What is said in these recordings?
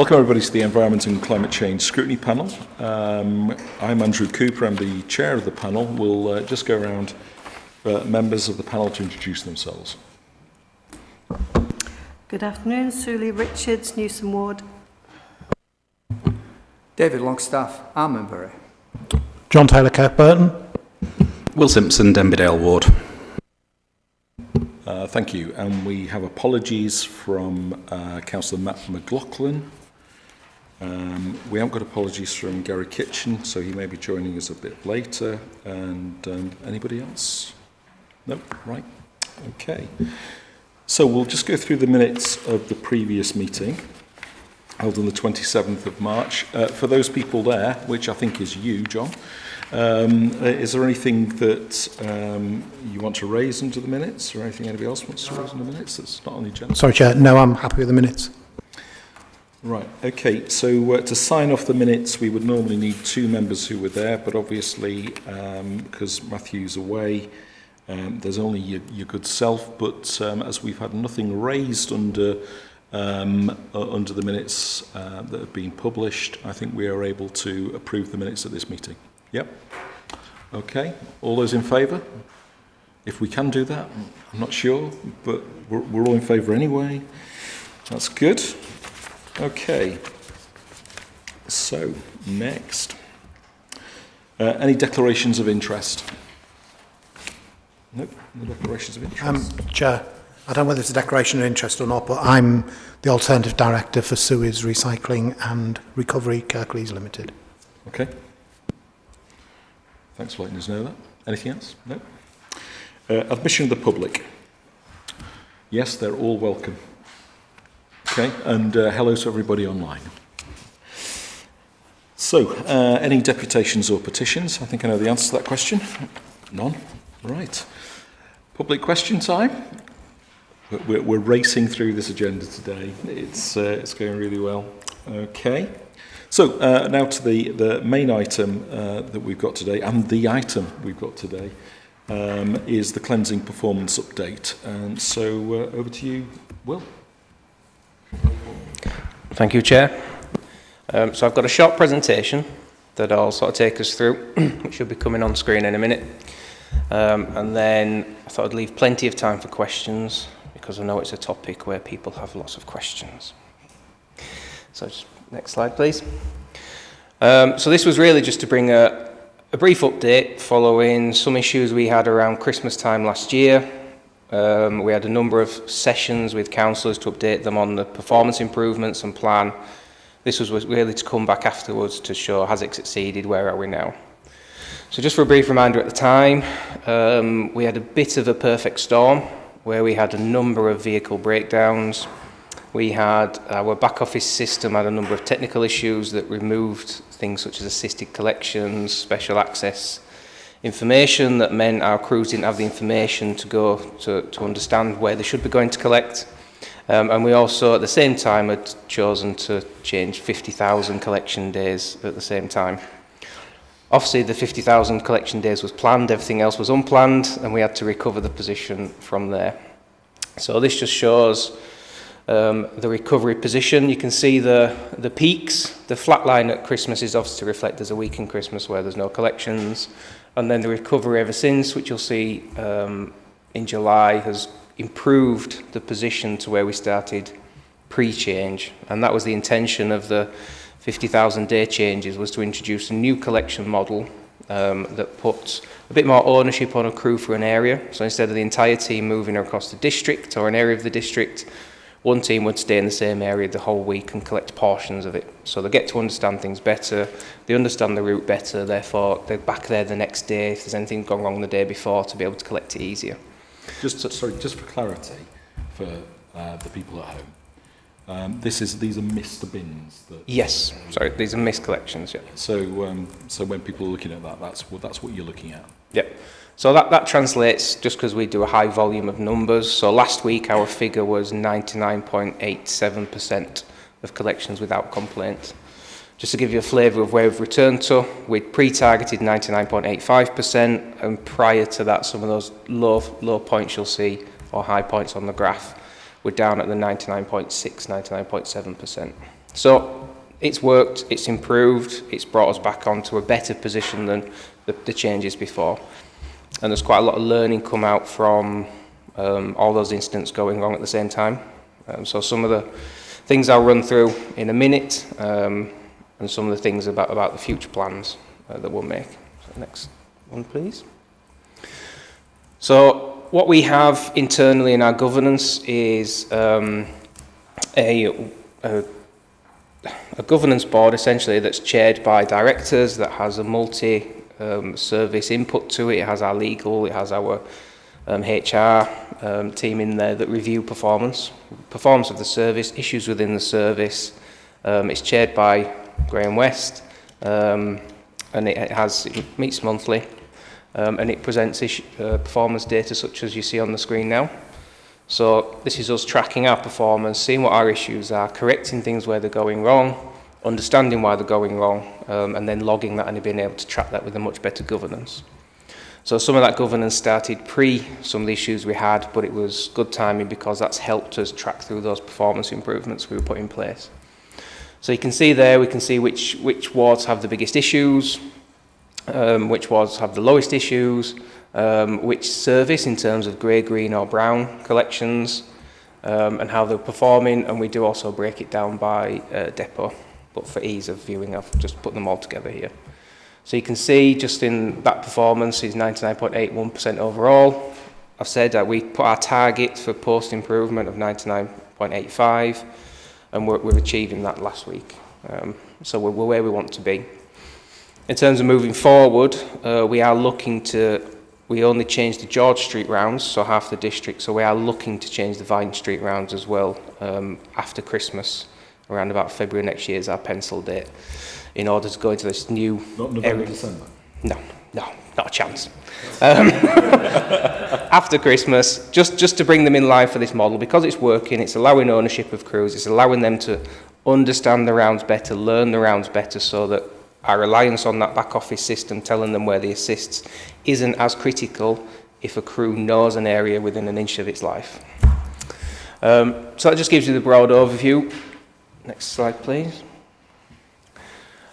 Welcome everybody to the Environment and Climate Change Scrutiny panel. I'm Andrew Cooper, I'm the chair of the panel. We'll just go around members of the panel to introduce themselves. Good afternoon, Suli Richards, Newsom Ward. David Longstaff, Armonbury. John Taylor Kirkburton. Will Simpson, Denbydale Ward. Thank you. And we have apologies from Councillor Matt McLaughlin. We haven't got apologies from Gary Kitchen, so he may be joining us a bit later. And anybody else? No? Right. Okay. So we'll just go through the minutes of the previous meeting, held on the 27th of March. For those people there, which I think is you, John, is there anything that you want to raise into the minutes, or anything anybody else wants to raise in the minutes that's not on the agenda? Sorry, Chair. No, I'm happy with the minutes. Right, okay, so to sign off the minutes we would normally need two members who were there, but obviously because Matthew's away, there's only your good self, but as we've had nothing raised under the minutes that have been published, I think we are able to approve the minutes at this meeting. Yep. Okay, all those in favour? If we can do that, I'm not sure, but we're all in favour anyway. That's good. Okay, so next, any declarations of interest? Nope, no declarations of interest. Chair, I don't know whether it's a declaration of interest or not, but I'm the alternative director for Sewage Recycling and Recovery Kirklees Limited. Okay. Thanks for letting us know that. Anything else? No. Admission of the public. Yes, they're all welcome. Okay, and hello to everybody online. So, any deputations or petitions? I think I know the answer to that question. None? Right. Public question time. We're racing through this agenda today. It's going really well. Okay. So, now to the main item that we've got today, and the item we've got today, is the cleansing performance update. And so, over to you, Will. Thank you, Chair. So I've got a short presentation that I'll sort of take us through, which should be coming on screen in a minute. And then I thought I'd leave plenty of time for questions, because I know it's a topic where people have lots of questions. So just next slide, please. So this was really just to bring a brief update following some issues we had around Christmas time last year. We had a number of sessions with councillors to update them on the performance improvements and plan. This was really to come back afterwards to show, has it succeeded, where are we now? So just for a brief reminder, at the time, we had a bit of a perfect storm where we had a number of vehicle breakdowns. We had our back office system had a number of technical issues that removed things such as assisted collections, special access information, that meant our crews didn't have the information to go to understand where they should be going to collect. And we also at the same time had chosen to change 50,000 collection days at the same time. Obviously the 50,000 collection days was planned, everything else was unplanned, and we had to recover the position from there. So this just shows the recovery position. You can see the peaks. The flat line at Christmas is obviously to reflect there's a week in Christmas where there's no collections. And then the recovery ever since, which you'll see in July, has improved the position to where we started pre-change. And that was the intention of the 50,000 day changes, was to introduce a new collection model that puts a bit more ownership on a crew for an area. So instead of the entire team moving across the district or an area of the district, one team would stay in the same area the whole week and collect portions of it. So they get to understand things better, they understand the route better, therefore they're back there the next day if there's anything gone wrong the day before to be able to collect it easier. Just for clarity, for the people at home, these are missed bins. Yes, sorry, these are missed collections, yeah. So when people are looking at that, that's what you're looking at. Yep. So that translates just because we do a high volume of numbers. So last week our figure was 99.87% of collections without complaint. Just to give you a flavour of where we've returned to, we'd pre-targeted 99.85%, and prior to that some of those low points you'll see, or high points on the graph, were down at the 99.6, 99.7%. So it's worked, it's improved, it's brought us back onto a better position than the changes before. And there's quite a lot of learning come out from all those incidents going wrong at the same time. So some of the things I'll run through in a minute, and some of the things about the future plans that we'll make. So next one, please. So what we have internally in our governance is a governance board essentially that's chaired by directors, that has a multi-service input to it. It has our legal, it has our HR team in there that review performance of the service, issues within the service. It's chaired by Graham West, and it meets monthly, and it presents performance data such as you see on the screen now. So this is us tracking our performance, seeing what our issues are, correcting things where they're going wrong, understanding why they're going wrong, and then logging that and being able to track that with a much better governance. So some of that governance started pre some of the issues we had, but it was good timing because that's helped us track through those performance improvements we were put in place. So you can see there, we can see which wards have the biggest issues, which wards have the lowest issues, which service in terms of grey, green or brown collections, and how they're performing, and we do also break it down by depot, but for ease of viewing I've just put them all together here. So you can see just in that performance is 99.81% overall. I've said that we put our target for post improvement of 99.85, and we're achieving that last week. So we're where we want to be. In terms of moving forward, we only changed the George Street rounds, so half the district, so we are looking to change the Vine Street rounds as well after Christmas, around about February next year is our pencil date, in order to go into this new Not November, December? No, not a chance. After Christmas, just to bring them in line for this model, because it's working, it's allowing ownership of crews, it's allowing them to understand the rounds better, learn the rounds better, so that our reliance on that back office system telling them where the assists isn't as critical if a crew knows an area within an inch of its life. So that just gives you the broad overview. Next slide, please.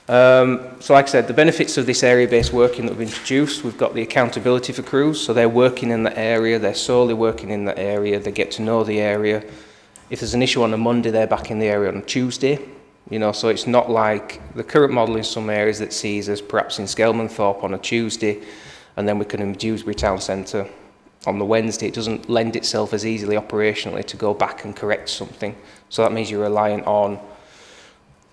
So like I said, the benefits of this area-based working that we've introduced, we've got the accountability for crews, so they're working in the area, they're solely working in the area, they get to know the area. If there's an issue on a Monday, they're back in the area on a Tuesday. So it's not like the current model in some areas that sees us perhaps in Skelmanthorpe on a Tuesday, and then we can in Dewsbury Town Centre on the Wednesday. It doesn't lend itself as easily operationally to go back and correct something. So that means you're reliant on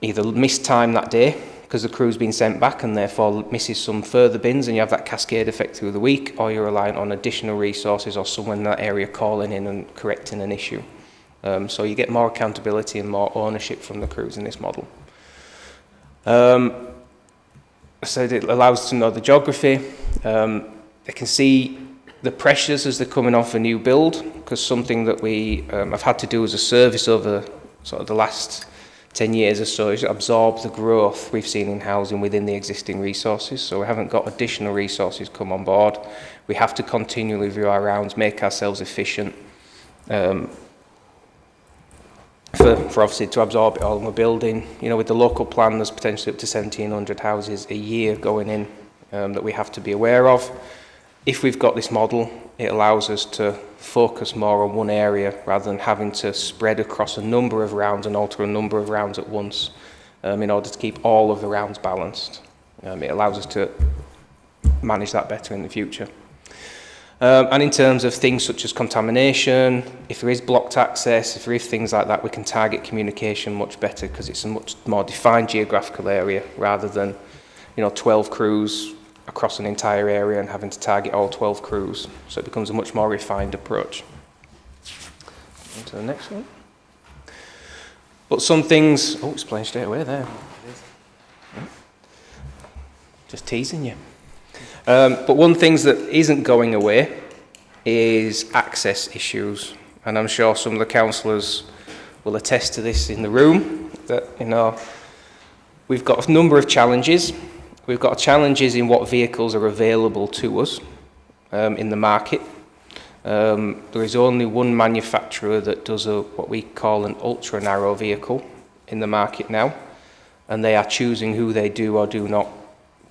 either missed time that day, because the crew's been sent back and therefore misses some further bins, and you have that cascade effect through the week, or you're reliant on additional resources or someone in that area calling in and correcting an issue. So you get more accountability and more ownership from the crews in this model. So it allows us to know the geography. They can see the pressures as they're coming off a new build, because something that we have had to do as a service over sort of the last 10 years or so is absorb the growth we've seen in housing within the existing resources. So we haven't got additional resources come on board. We have to continually review our rounds, make ourselves efficient, for obviously to absorb it all in the building. With the local plan, there's potentially up to 1,700 houses a year going in that we have to be aware of. If we've got this model, it allows us to focus more on one area rather than having to spread across a number of rounds and alter a number of rounds at once in order to keep all of the rounds balanced. It allows us to manage that better in the future. And in terms of things such as contamination, if there is blocked access, if there is things like that, we can target communication much better because it's a much more defined geographical area rather than 12 crews across an entire area and having to target all 12 crews. So it becomes a much more refined approach. On to the next one. But some things, it's playing straight away there. Just teasing you. But one thing that isn't going away is access issues. And I'm sure some of the councillors will attest to this in the room, that, we've got a number of challenges. We've got challenges in what vehicles are available to us in the market. There is only one manufacturer that does what we call an ultra-narrow vehicle, in the market now, and they are choosing who they do or do not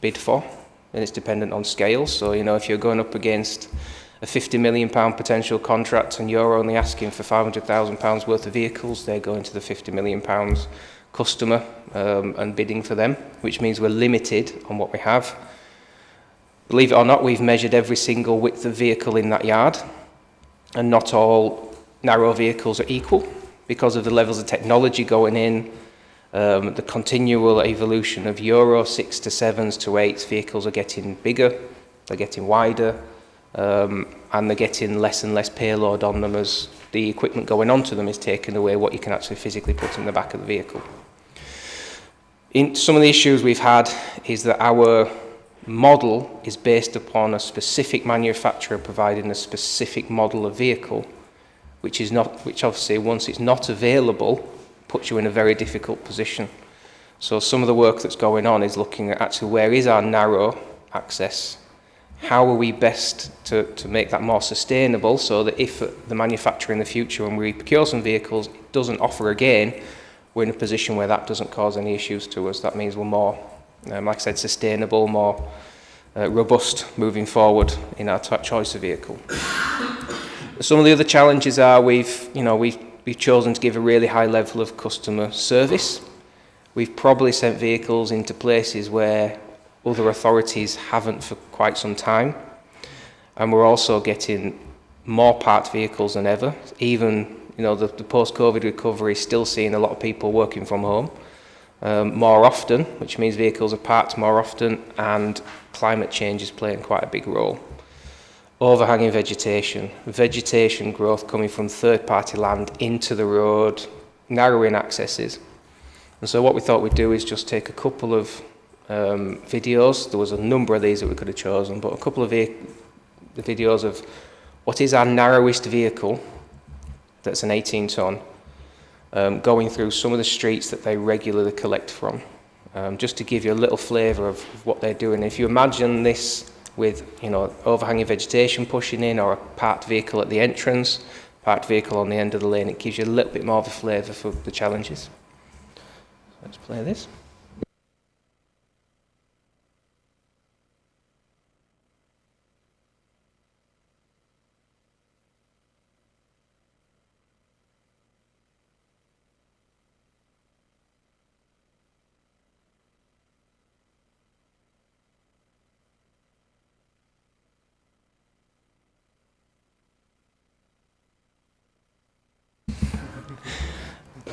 bid for, and it's dependent on scale. So, you know, if you're going up against a £50 million potential contract and you're only asking for £500,000 worth of vehicles, they're going to the £50 million customer and bidding for them, which means we're limited on what we have. Believe it or not, we've measured every single width of vehicle in that yard, and not all narrow vehicles are equal because of the levels of technology going in, the continual evolution of Euro 6 to 7s to 8s. Vehicles are getting bigger, they're getting wider, and they're getting less and less payload on them as the equipment going onto them is taking away what you can actually physically put in the back of the vehicle. Some of the issues we've had is that our model is based upon a specific manufacturer providing a specific model of vehicle, which obviously once it's not available puts you in a very difficult position. So some of the work that's going on is looking at actually where is our narrow access, how are we best to make that more sustainable, so that if the manufacturer in the future, when we procure some vehicles, it doesn't offer again, we're in a position where that doesn't cause any issues to us. That means we're more, like I said, sustainable, more robust moving forward in our choice of vehicle. Some of the other challenges are we've chosen to give a really high level of customer service. We've probably sent vehicles into places where other authorities haven't for quite some time, and we're also getting more parked vehicles than ever. Even the post-COVID recovery is still seeing a lot of people working from home more often, which means vehicles are parked more often, and climate change is playing quite a big role. Overhanging vegetation growth coming from third-party land into the road, narrowing accesses. And so what we thought we'd do is just take a couple of videos. There was a number of these that we could have chosen, but a couple of the videos of what is our narrowest vehicle that's an 18-ton, going through some of the streets that they regularly collect from, just to give you a little flavour of what they're doing. If you imagine this with overhanging vegetation pushing in, or a parked vehicle at the entrance, parked vehicle on the end of the lane, it gives you a little bit more of a flavour for the challenges. Let's play this.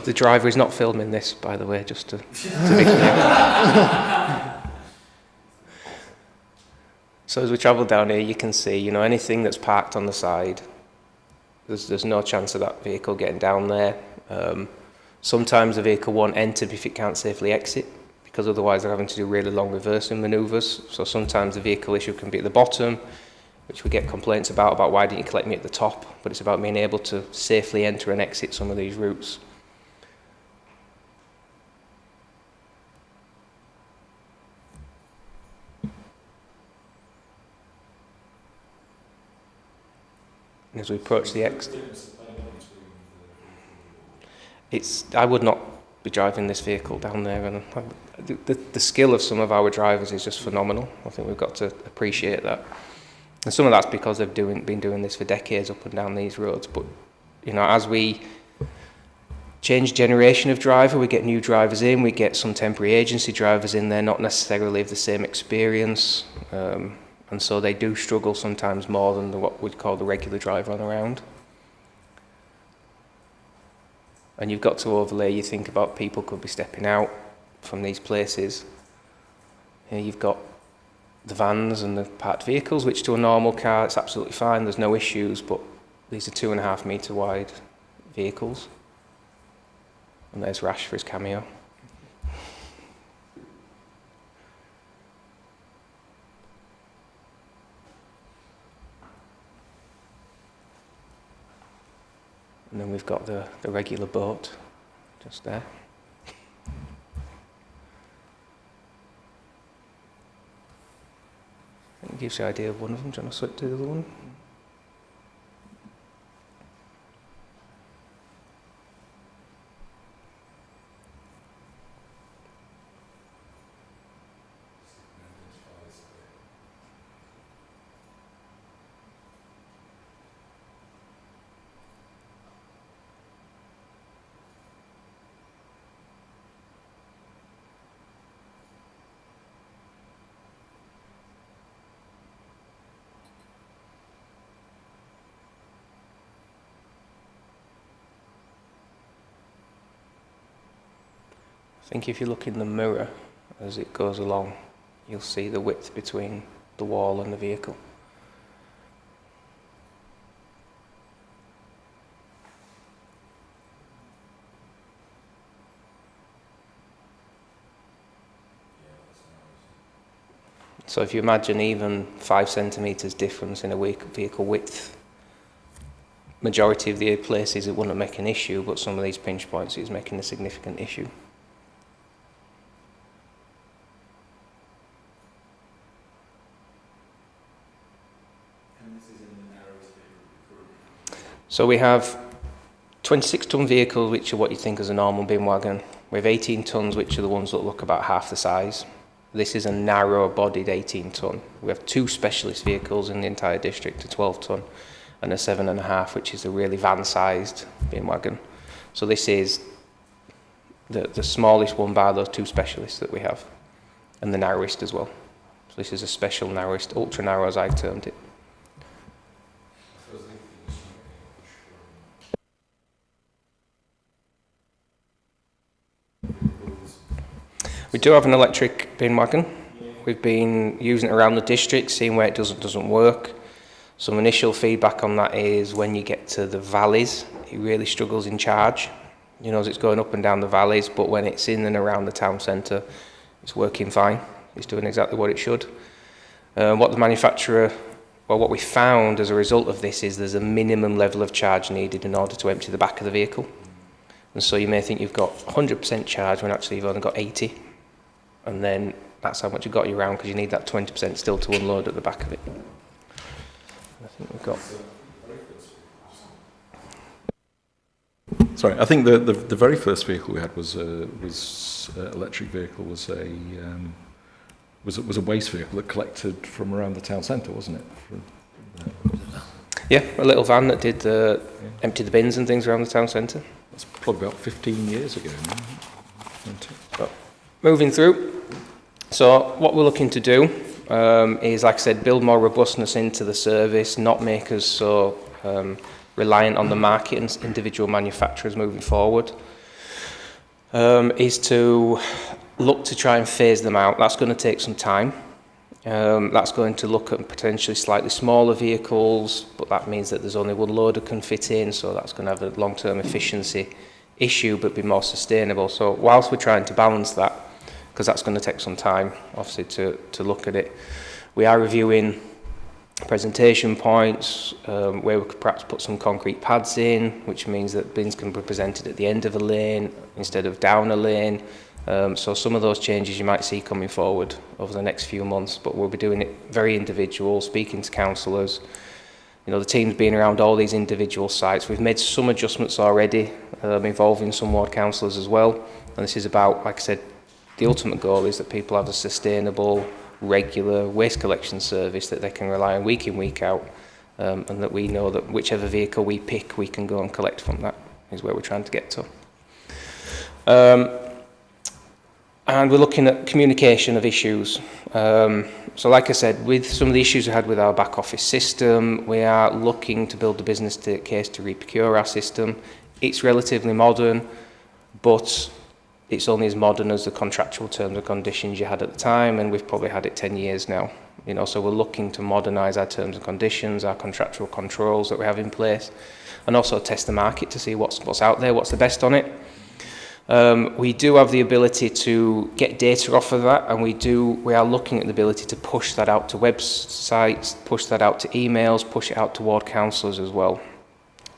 The driver is not filming this, by the way, just to be clear. So as we travel down here, you can see, anything that's parked on the side, there's no chance of that vehicle getting down there. Sometimes the vehicle won't enter if it can't safely exit, because otherwise they're having to do really long reversing manoeuvres. So sometimes the vehicle issue can be at the bottom, which we get complaints about why didn't you collect me at the top, but it's about being able to safely enter and exit some of these routes. As we approach the exit, I would not be driving this vehicle down there, and the skill of some of our drivers is just phenomenal. I think we've got to appreciate that, and some of that's because they've been doing this for decades up and down these roads. But as we change generation of driver, we get new drivers in, we get some temporary agency drivers in there, not necessarily of the same experience. And so they do struggle sometimes more than what we'd call the regular driver on the round. And you've got to overlay, you think about people could be stepping out from these places. You've got the vans and the parked vehicles, which to a normal car, it's absolutely fine, there's no issues, but these are 2.5 metre wide vehicles. And there's Rash for his cameo. And then we've got the regular boat just there. It gives you an idea of one of them. Do you want to switch to the other one? think if you look in the mirror as it goes along, you'll see the width between the wall and the vehicle. So if you imagine even 5 centimetres difference in a vehicle width, majority of the places it wouldn't make an issue, but some of these pinch points is making a significant issue. So we have 26-ton vehicles, which are what you think is a normal bin wagon. We have 18 tons, which are the ones that look about half the size. This is a narrow-bodied 18-ton. We have 2 specialist vehicles in the entire district, a 12-ton and a 7.5, which is a really van-sized bin wagon. So this is the smallest one by those 2 specialists that we have, and the narrowest as well. So this is a special narrowest, ultra-narrow as I've termed it. We do have an electric bin wagon. We've been using it around the district, seeing where it doesn't work. Some initial feedback on that is when you get to the valleys, it really struggles in charge. You know, as it's going up and down the valleys, but when it's in and around the town centre, it's working fine. It's doing exactly what it should. What the manufacturer, well, what we found as a result of this is there's a minimum level of charge needed in order to empty the back of the vehicle. And so you may think you've got 100% charge when actually you've only got 80. And then that's how much you got you around, because you need that 20% still to unload at the back of it. I think we've got... Sorry, I think the very first vehicle we had was electric vehicle, was a waste vehicle that collected from around the town centre, wasn't it? Yeah, a little van that did empty the bins and things around the town centre. That's probably about 15 years ago now. So, moving through. So what we're looking to do is, like I said, build more robustness into the service, not make us so reliant on the market and individual manufacturers moving forward, is to look to try and phase them out. That's going to take some time. That's going to look at potentially slightly smaller vehicles, but that means that there's only one loader can fit in, so that's going to have a long-term efficiency issue but be more sustainable. So whilst we're trying to balance that, because that's going to take some time obviously to look at it, we are reviewing presentation points where we could perhaps put some concrete pads in, which means that bins can be presented at the end of a lane instead of down a lane. So some of those changes you might see coming forward over the next few months, but we'll be doing it very individual, speaking to councillors. You know, the team's been around all these individual sites. We've made some adjustments already, involving some ward councillors as well. And this is about, like I said, the ultimate goal is that people have a sustainable, regular waste collection service that they can rely on week in, week out, and that we know that whichever vehicle we pick, we can go and collect from. That is where we're trying to get to. And we're looking at communication of issues. So like I said, with some of the issues we had with our back office system, we are looking to build a business case to re-procure our system. It's relatively modern, but it's only as modern as the contractual terms and conditions you had at the time, and we've probably had it 10 years now. You know, so we're looking to modernise our terms and conditions, our contractual controls that we have in place, and also test the market to see what's out there, what's the best on it. We do have the ability to get data off of that, and we are looking at the ability to push that out to websites, push that out to emails, push it out to ward councillors as well.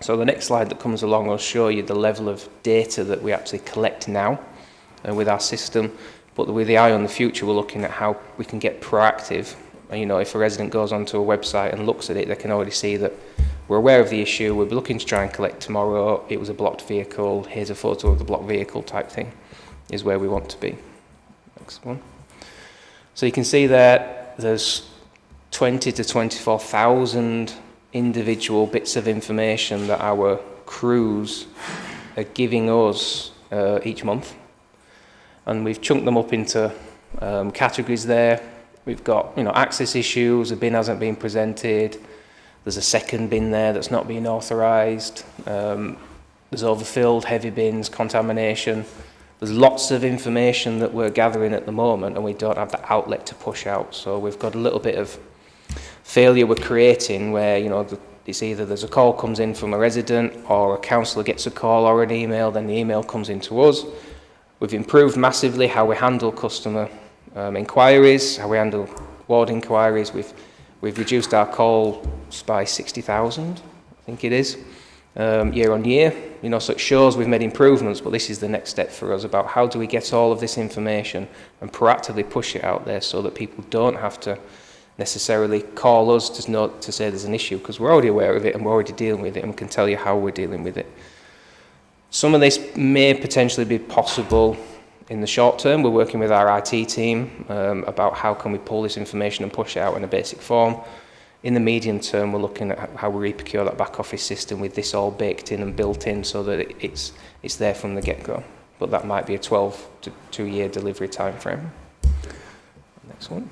So the next slide that comes along will show you the level of data that we actually collect now with our system, but with the eye on the future, we're looking at how we can get proactive. You know, if a resident goes onto a website and looks at it, they can already see that we're aware of the issue, we're looking to try and collect tomorrow, it was a blocked vehicle, here's a photo of the blocked vehicle type thing, is where we want to be. Next one. So you can see that there's 20 to 24,000 individual bits of information that our crews are giving us each month. And we've chunked them up into categories there. We've got, you know, access issues, a bin hasn't been presented, there's a second bin there that's not being authorised, there's overfilled, heavy bins, contamination, there's lots of information that we're gathering at the moment, and we don't have the outlet to push out. So we've got a little bit of failure we're creating where, you know, it's either there's a call comes in from a resident, or a councillor gets a call or an email, then the email comes into us. We've improved massively how we handle customer inquiries, how we handle ward inquiries. We've reduced our calls by 60,000, I think it is, year on year. You know, so it shows we've made improvements, but this is the next step for us about how do we get all of this information and proactively push it out there so that people don't have to necessarily call us to say there's an issue, because we're already aware of it and we're already dealing with it, and we can tell you how we're dealing with it. Some of this may potentially be possible in the short term. We're working with our IT team about how can we pull this information and push it out in a basic form. In the medium term, we're looking at how we reprocure that back office system with this all baked in and built in so that it's there from the get-go. But that might be a 12 to 2 year delivery time frame. Next one.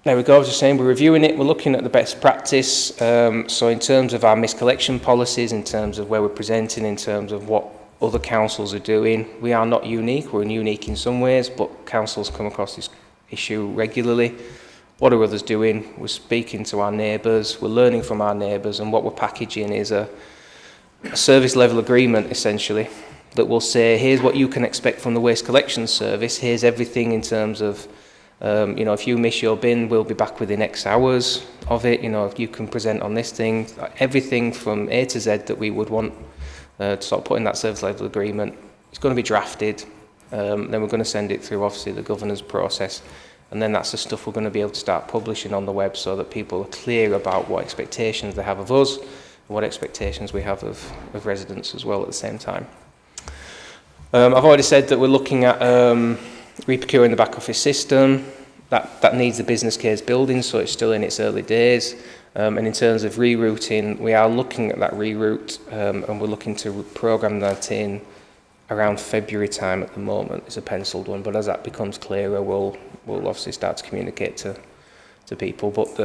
There we go, I was just saying, we're reviewing it, we're looking at the best practice, so in terms of our miscollection policies, in terms of where we're presenting, in terms of what other councils are doing, we are not unique, we're unique in some ways, but councils come across this issue regularly. What are others doing? We're speaking to our neighbours, we're learning from our neighbours, and what we're packaging is a service level agreement, essentially, that will say, here's what you can expect from the waste collection service, here's everything in terms of you know, if you miss your bin, we'll be back within X hours of it. You know, if you can present on this thing, everything from A to Z that we would want to sort of put in that service level agreement, it's going to be drafted. Then we're going to send it through, obviously, the governance process. And then that's the stuff we're going to be able to start publishing on the web so that people are clear about what expectations they have of us and what expectations we have of residents as well at the same time. I've already said that we're looking at reprocuring the back office system. That needs a business case building, so it's still in its early days. And in terms of rerouting, we are looking at that reroute, and we're looking to program that in around February time at the moment. It's a penciled one, but as that becomes clearer, we'll obviously start to communicate to people. But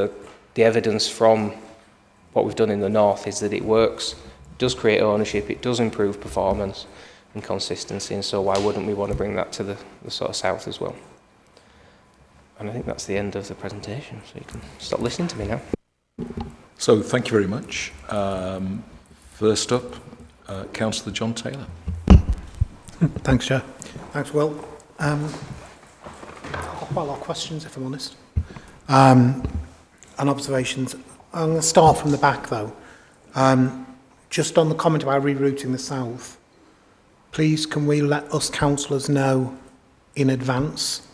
the evidence from what we've done in the north is that it works, it does create ownership, it does improve performance and consistency, and so why wouldn't we want to bring that to the sort of south as well? And I think that's the end of the presentation, so you can stop listening to me now. So thank you very much. First up, Councillor John Taylor. Thanks, Chair. Thanks, Will. I've got quite a lot of questions, if I'm honest, and observations. I'm going to start from the back, though. Just on the comment about rerouting the south, please can we let us councillors know in advance?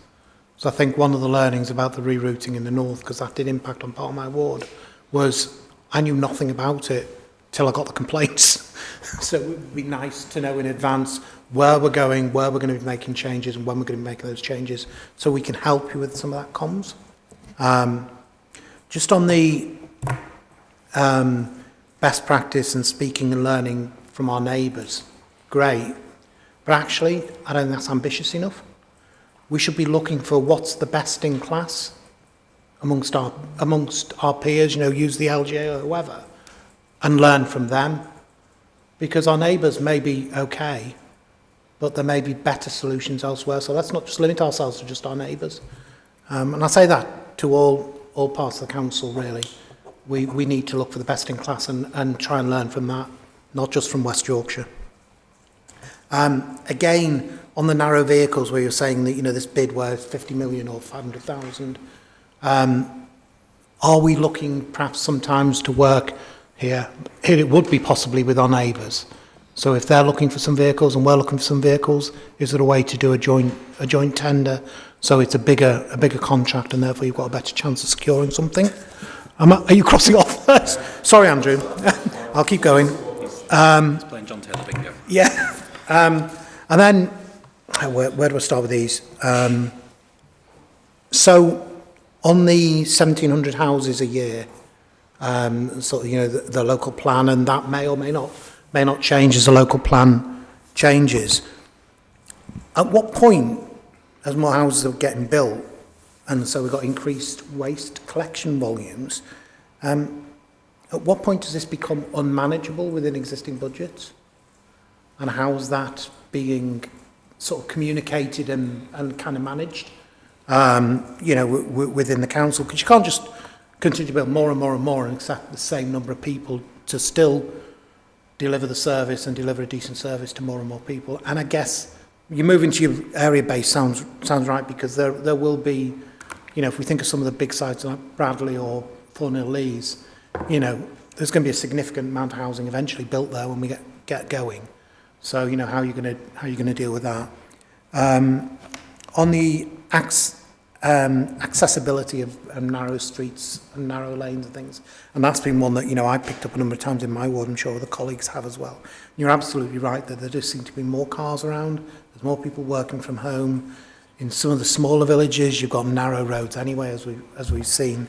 So I think one of the learnings about the rerouting in the north, because that did impact on part of my ward, was I knew nothing about it till I got the complaints. So it would be nice to know in advance where we're going to be making changes and when we're going to be making those changes, so we can help you with some of that comms. Just on the best practice and speaking and learning from our neighbours, great. But actually, I don't think that's ambitious enough. We should be looking for what's the best in class amongst our peers, you know, use the LGA or whoever, and learn from them. Because our neighbours may be okay, but there may be better solutions elsewhere. So let's not just limit ourselves to just our neighbours. And I say that to all parts of the council, really. We need to look for the best in class and try and learn from that, not just from West Yorkshire. Again, on the narrow vehicles where you're saying that, you know, this bid where it's 50 million or 500,000, are we looking perhaps sometimes to work here it would be possibly with our neighbours. So if they're looking for some vehicles and we're looking for some vehicles, is there a way to do a joint tender so it's a bigger contract and therefore you've got a better chance of securing something? Are you crossing off? Sorry, Andrew. I'll keep going. He's playing John Taylor bingo. Yeah. And then, where do I start with these? So, on the 1,700 houses a year, so you know the local plan, and that may or may not change as the local plan changes. At what point, as more houses are getting built, and so we've got increased waste collection volumes, at what point does this become unmanageable within existing budgets? and how's that being sort of communicated and kind of managed, you know, within the council? Because you can't just continue to build more and more and more and accept the same number of people to still deliver the service and deliver a decent service to more and more people. And I guess you move into your area base sounds right, because there will be, you know, if we think of some of the big sites like Bradley or Thornhill Lees, you know, there's going to be a significant amount of housing eventually built there when we get going. So, you know, how are you going to deal with that? On the accessibility of narrow streets and narrow lanes and things, and that's been one that, you know, I picked up a number of times in my ward. I'm sure other colleagues have as well. You're absolutely right that there does seem to be more cars around. There's more people working from home. In some of the smaller villages, you've got narrow roads anyway, as we've seen.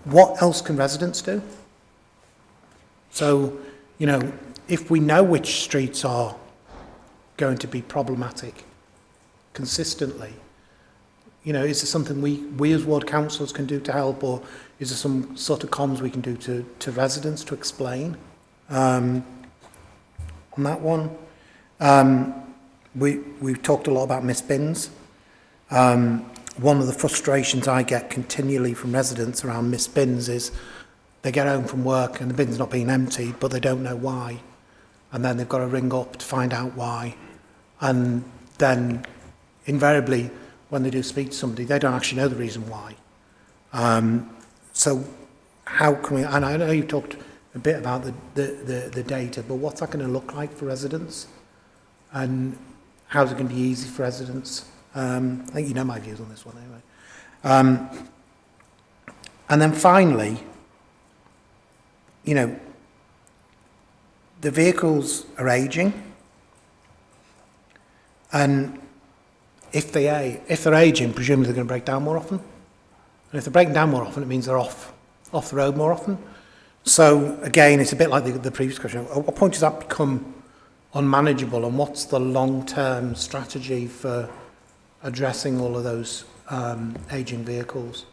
What else can residents do? So, you know, if we know which streets are going to be problematic consistently, you know, is there something we as ward councillors can do to help, or is there some sort of comms we can do to residents to explain on that one? We've talked a lot about missed bins. One of the frustrations I get continually from residents around missed bins is they get home from work and the bin's not being emptied, but they don't know why. And then they've got to ring up to find out why. And then invariably, when they do speak to somebody, they don't actually know the reason why. So how can we, and I know you talked a bit about the data, but what's that going to look like for residents? And how's it going to be easy for residents? I think you know my views on this one anyway. And then finally, you know, the vehicles are ageing, and if they're ageing, presumably they're going to break down more often. And if they're breaking down more often, it means they're off the road more often. So again, it's a bit like the previous question. At what point does that become unmanageable, and what's the long-term strategy for addressing all of those ageing vehicles?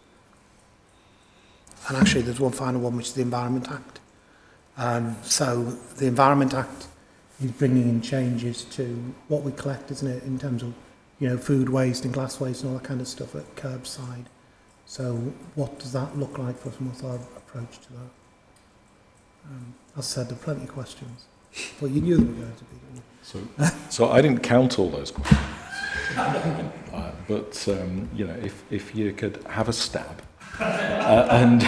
And actually, there's one final one, which is the Environment Act. So the Environment Act is bringing in changes to what we collect, isn't it, in terms of, you know, food waste and glass waste and all that kind of stuff at curbside. So what does that look like for us, and what's our approach to that? As I said, there are plenty of questions. Well, you knew there were going to be, didn't you? So I didn't count all those questions. But, you know, if you could have a stab and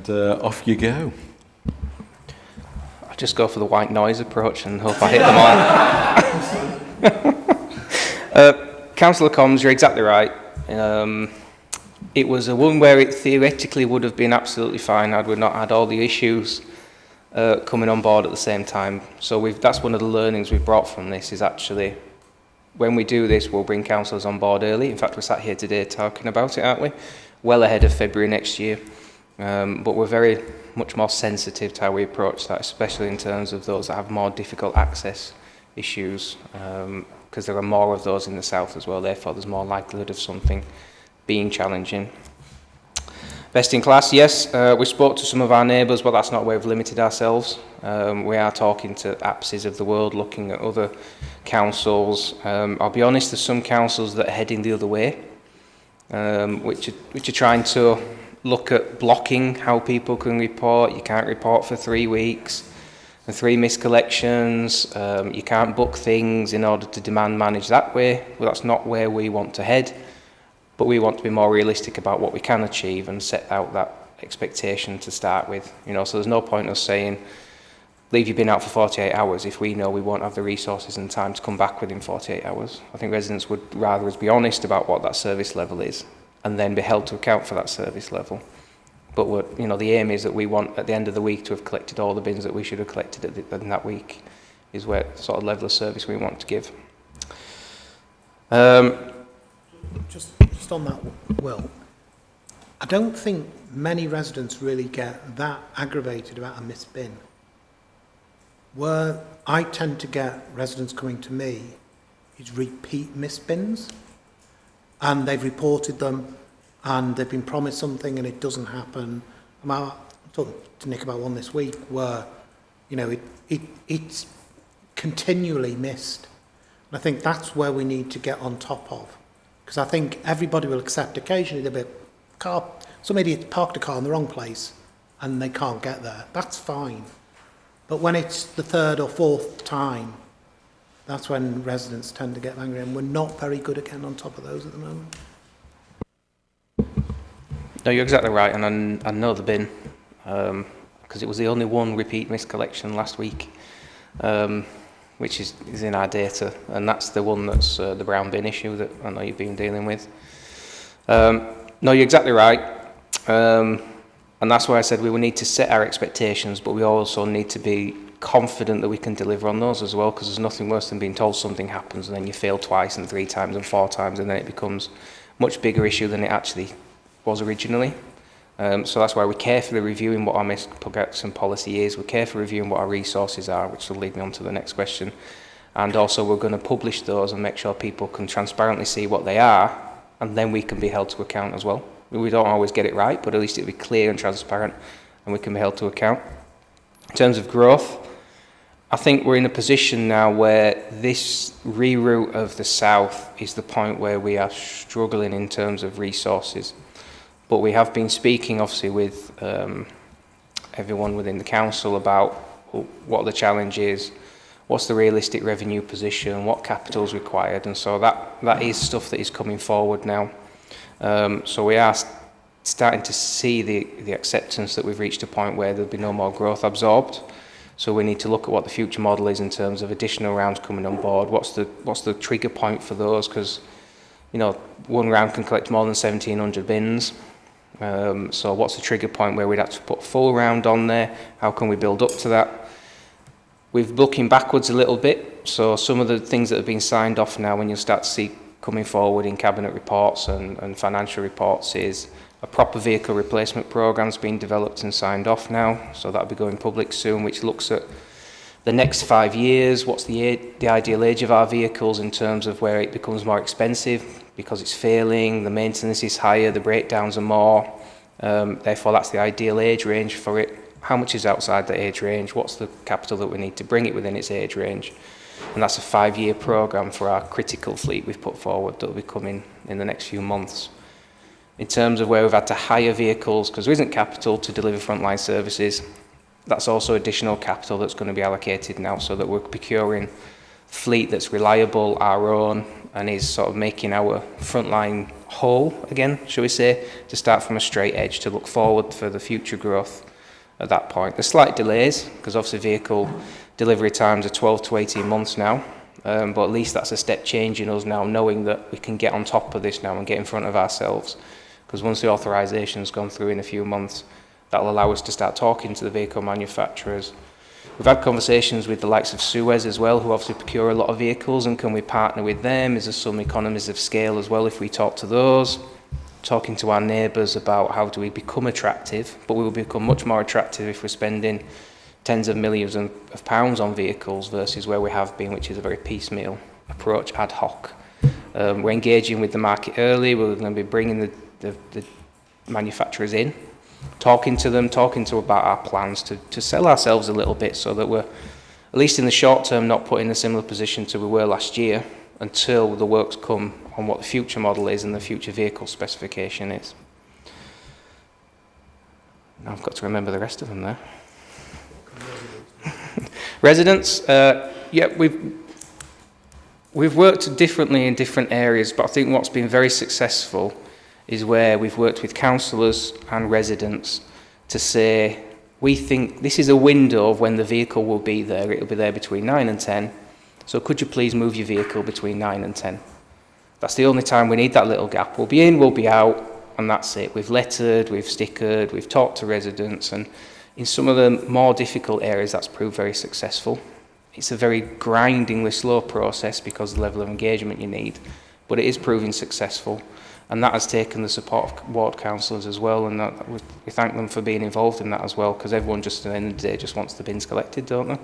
off you go. I'll just go for the white noise approach and hope I hit them all. Councillor Combs, you're exactly right. It was a one where it theoretically would have been absolutely fine had we not had all the issues coming on board at the same time. So that's one of the learnings we've brought from this, is actually when we do this, we'll bring councillors on board early. In fact, we're sat here today talking about it, aren't we? Well ahead of February next year. But we're very much more sensitive to how we approach that, especially in terms of those that have more difficult access issues, because there are more of those in the south as well. Therefore, there's more likelihood of something being challenging. Best in class, yes. We spoke to some of our neighbours, but that's not where we've limited ourselves. We are talking to APSIs of the world, looking at other councils. I'll be honest, there's some councils that are heading the other way, which are trying to look at blocking how people can report. You can't report for 3 weeks, and 3 missed collections. You can't book things in order to demand manage that way. Well, that's not where we want to head. But we want to be more realistic about what we can achieve and set out that expectation to start with. You know, so there's no point us saying, leave your bin out for 48 hours if we know we won't have the resources and time to come back within 48 hours. I think residents would rather us be honest about what that service level is and then be held to account for that service level. But you know, the aim is that we want at the end of the week to have collected all the bins that we should have collected in that week, is where sort of level of service we want to give. Just on that, Will, I don't think many residents really get that aggravated about a missed bin. Where I tend to get residents coming to me is repeat missed bins, and they've reported them and they've been promised something and it doesn't happen. I'm talking to Nick about one this week where, you know, it's continually missed. And I think that's where we need to get on top of. Because I think everybody will accept occasionally there'll be a car, some idiot parked a car in the wrong place and they can't get there. That's fine. But when it's the third or fourth time, that's when residents tend to get angry, and we're not very good at getting on top of those at the moment. No, you're exactly right, and I know the bin, because it was the only one repeat miscollection last week, which is in our data, and that's the one that's the brown bin issue that I know you've been dealing with. No, you're exactly right, and that's why I said we will need to set our expectations, but we also need to be confident that we can deliver on those as well, because there's nothing worse than being told something happens and then you fail twice and 3 times and 4 times, and then it becomes a much bigger issue than it actually was originally. So that's why we're carefully reviewing what our miscollection policy is, we're carefully reviewing what our resources are, which will lead me on to the next question, and also we're going to publish those and make sure people can transparently see what they are, and then we can be held to account as well. We don't always get it right, but at least it'll be clear and transparent and we can be held to account. In terms of growth, I think we're in a position now where this reroute of the south is the point where we are struggling in terms of resources. But we have been speaking obviously with everyone within the council about what the challenge is, what's the realistic revenue position, what capital is required, and so that is stuff that is coming forward now. So we are starting to see the acceptance that we've reached a point where there'll be no more growth absorbed. So we need to look at what the future model is in terms of additional rounds coming on board. What's the trigger point for those? Because, you know, one round can collect more than 1,700 bins. So what's the trigger point where we'd have to put a full round on there? How can we build up to that? We're looking backwards a little bit. So some of the things that have been signed off now, when you'll start to see coming forward in cabinet reports and financial reports, is a proper vehicle replacement program's been developed and signed off now, so that'll be going public soon, which looks at the next 5 years, what's the ideal age of our vehicles in terms of where it becomes more expensive because it's failing, the maintenance is higher, the breakdowns are more, therefore that's the ideal age range for it. How much is outside the age range? What's the capital that we need to bring it within its age range? And that's a 5-year programme for our critical fleet we've put forward that will be coming in the next few months. In terms of where we've had to hire vehicles, because there isn't capital to deliver frontline services, that's also additional capital that's going to be allocated now, so that we're procuring fleet that's reliable, our own, and is sort of making our frontline whole again, shall we say, to start from a straight edge, to look forward for the future growth at that point. There's slight delays, because obviously vehicle delivery times are 12 to 18 months now, but at least that's a step change in us now, knowing that we can get on top of this now and get in front of ourselves. Because once the authorisation's gone through in a few months, that'll allow us to start talking to the vehicle manufacturers. We've had conversations with the likes of Suez as well, who obviously procure a lot of vehicles, and can we partner with them? Is there some economies of scale as well if we talk to those? Talking to our neighbours about how do we become attractive, but we will become much more attractive if we're spending tens of millions of pounds on vehicles versus where we have been, which is a very piecemeal approach, ad hoc. We're engaging with the market early. We're going to be bringing the manufacturers in, talking to about our plans to sell ourselves a little bit, so that we're, at least in the short term, not put in a similar position to we were last year, until the work's come on what the future model is and the future vehicle specification is. Now I've got to remember the rest of them there. Residents, yeah, we've worked differently in different areas, but I think what's been very successful is where we've worked with councillors and residents to say, we think this is a window of when the vehicle will be there. It'll be there between 9 and 10. So could you please move your vehicle between 9 and 10? That's the only time we need that little gap. We'll be in, we'll be out, and that's it. We've lettered, we've stickered, we've talked to residents, and in some of the more difficult areas that's proved very successful. It's a very grindingly slow process because of the level of engagement you need, but it is proving successful. And that has taken the support of ward councillors as well, and that, we thank them for being involved in that as well, because everyone just at the end of the day just wants the bins collected, don't they?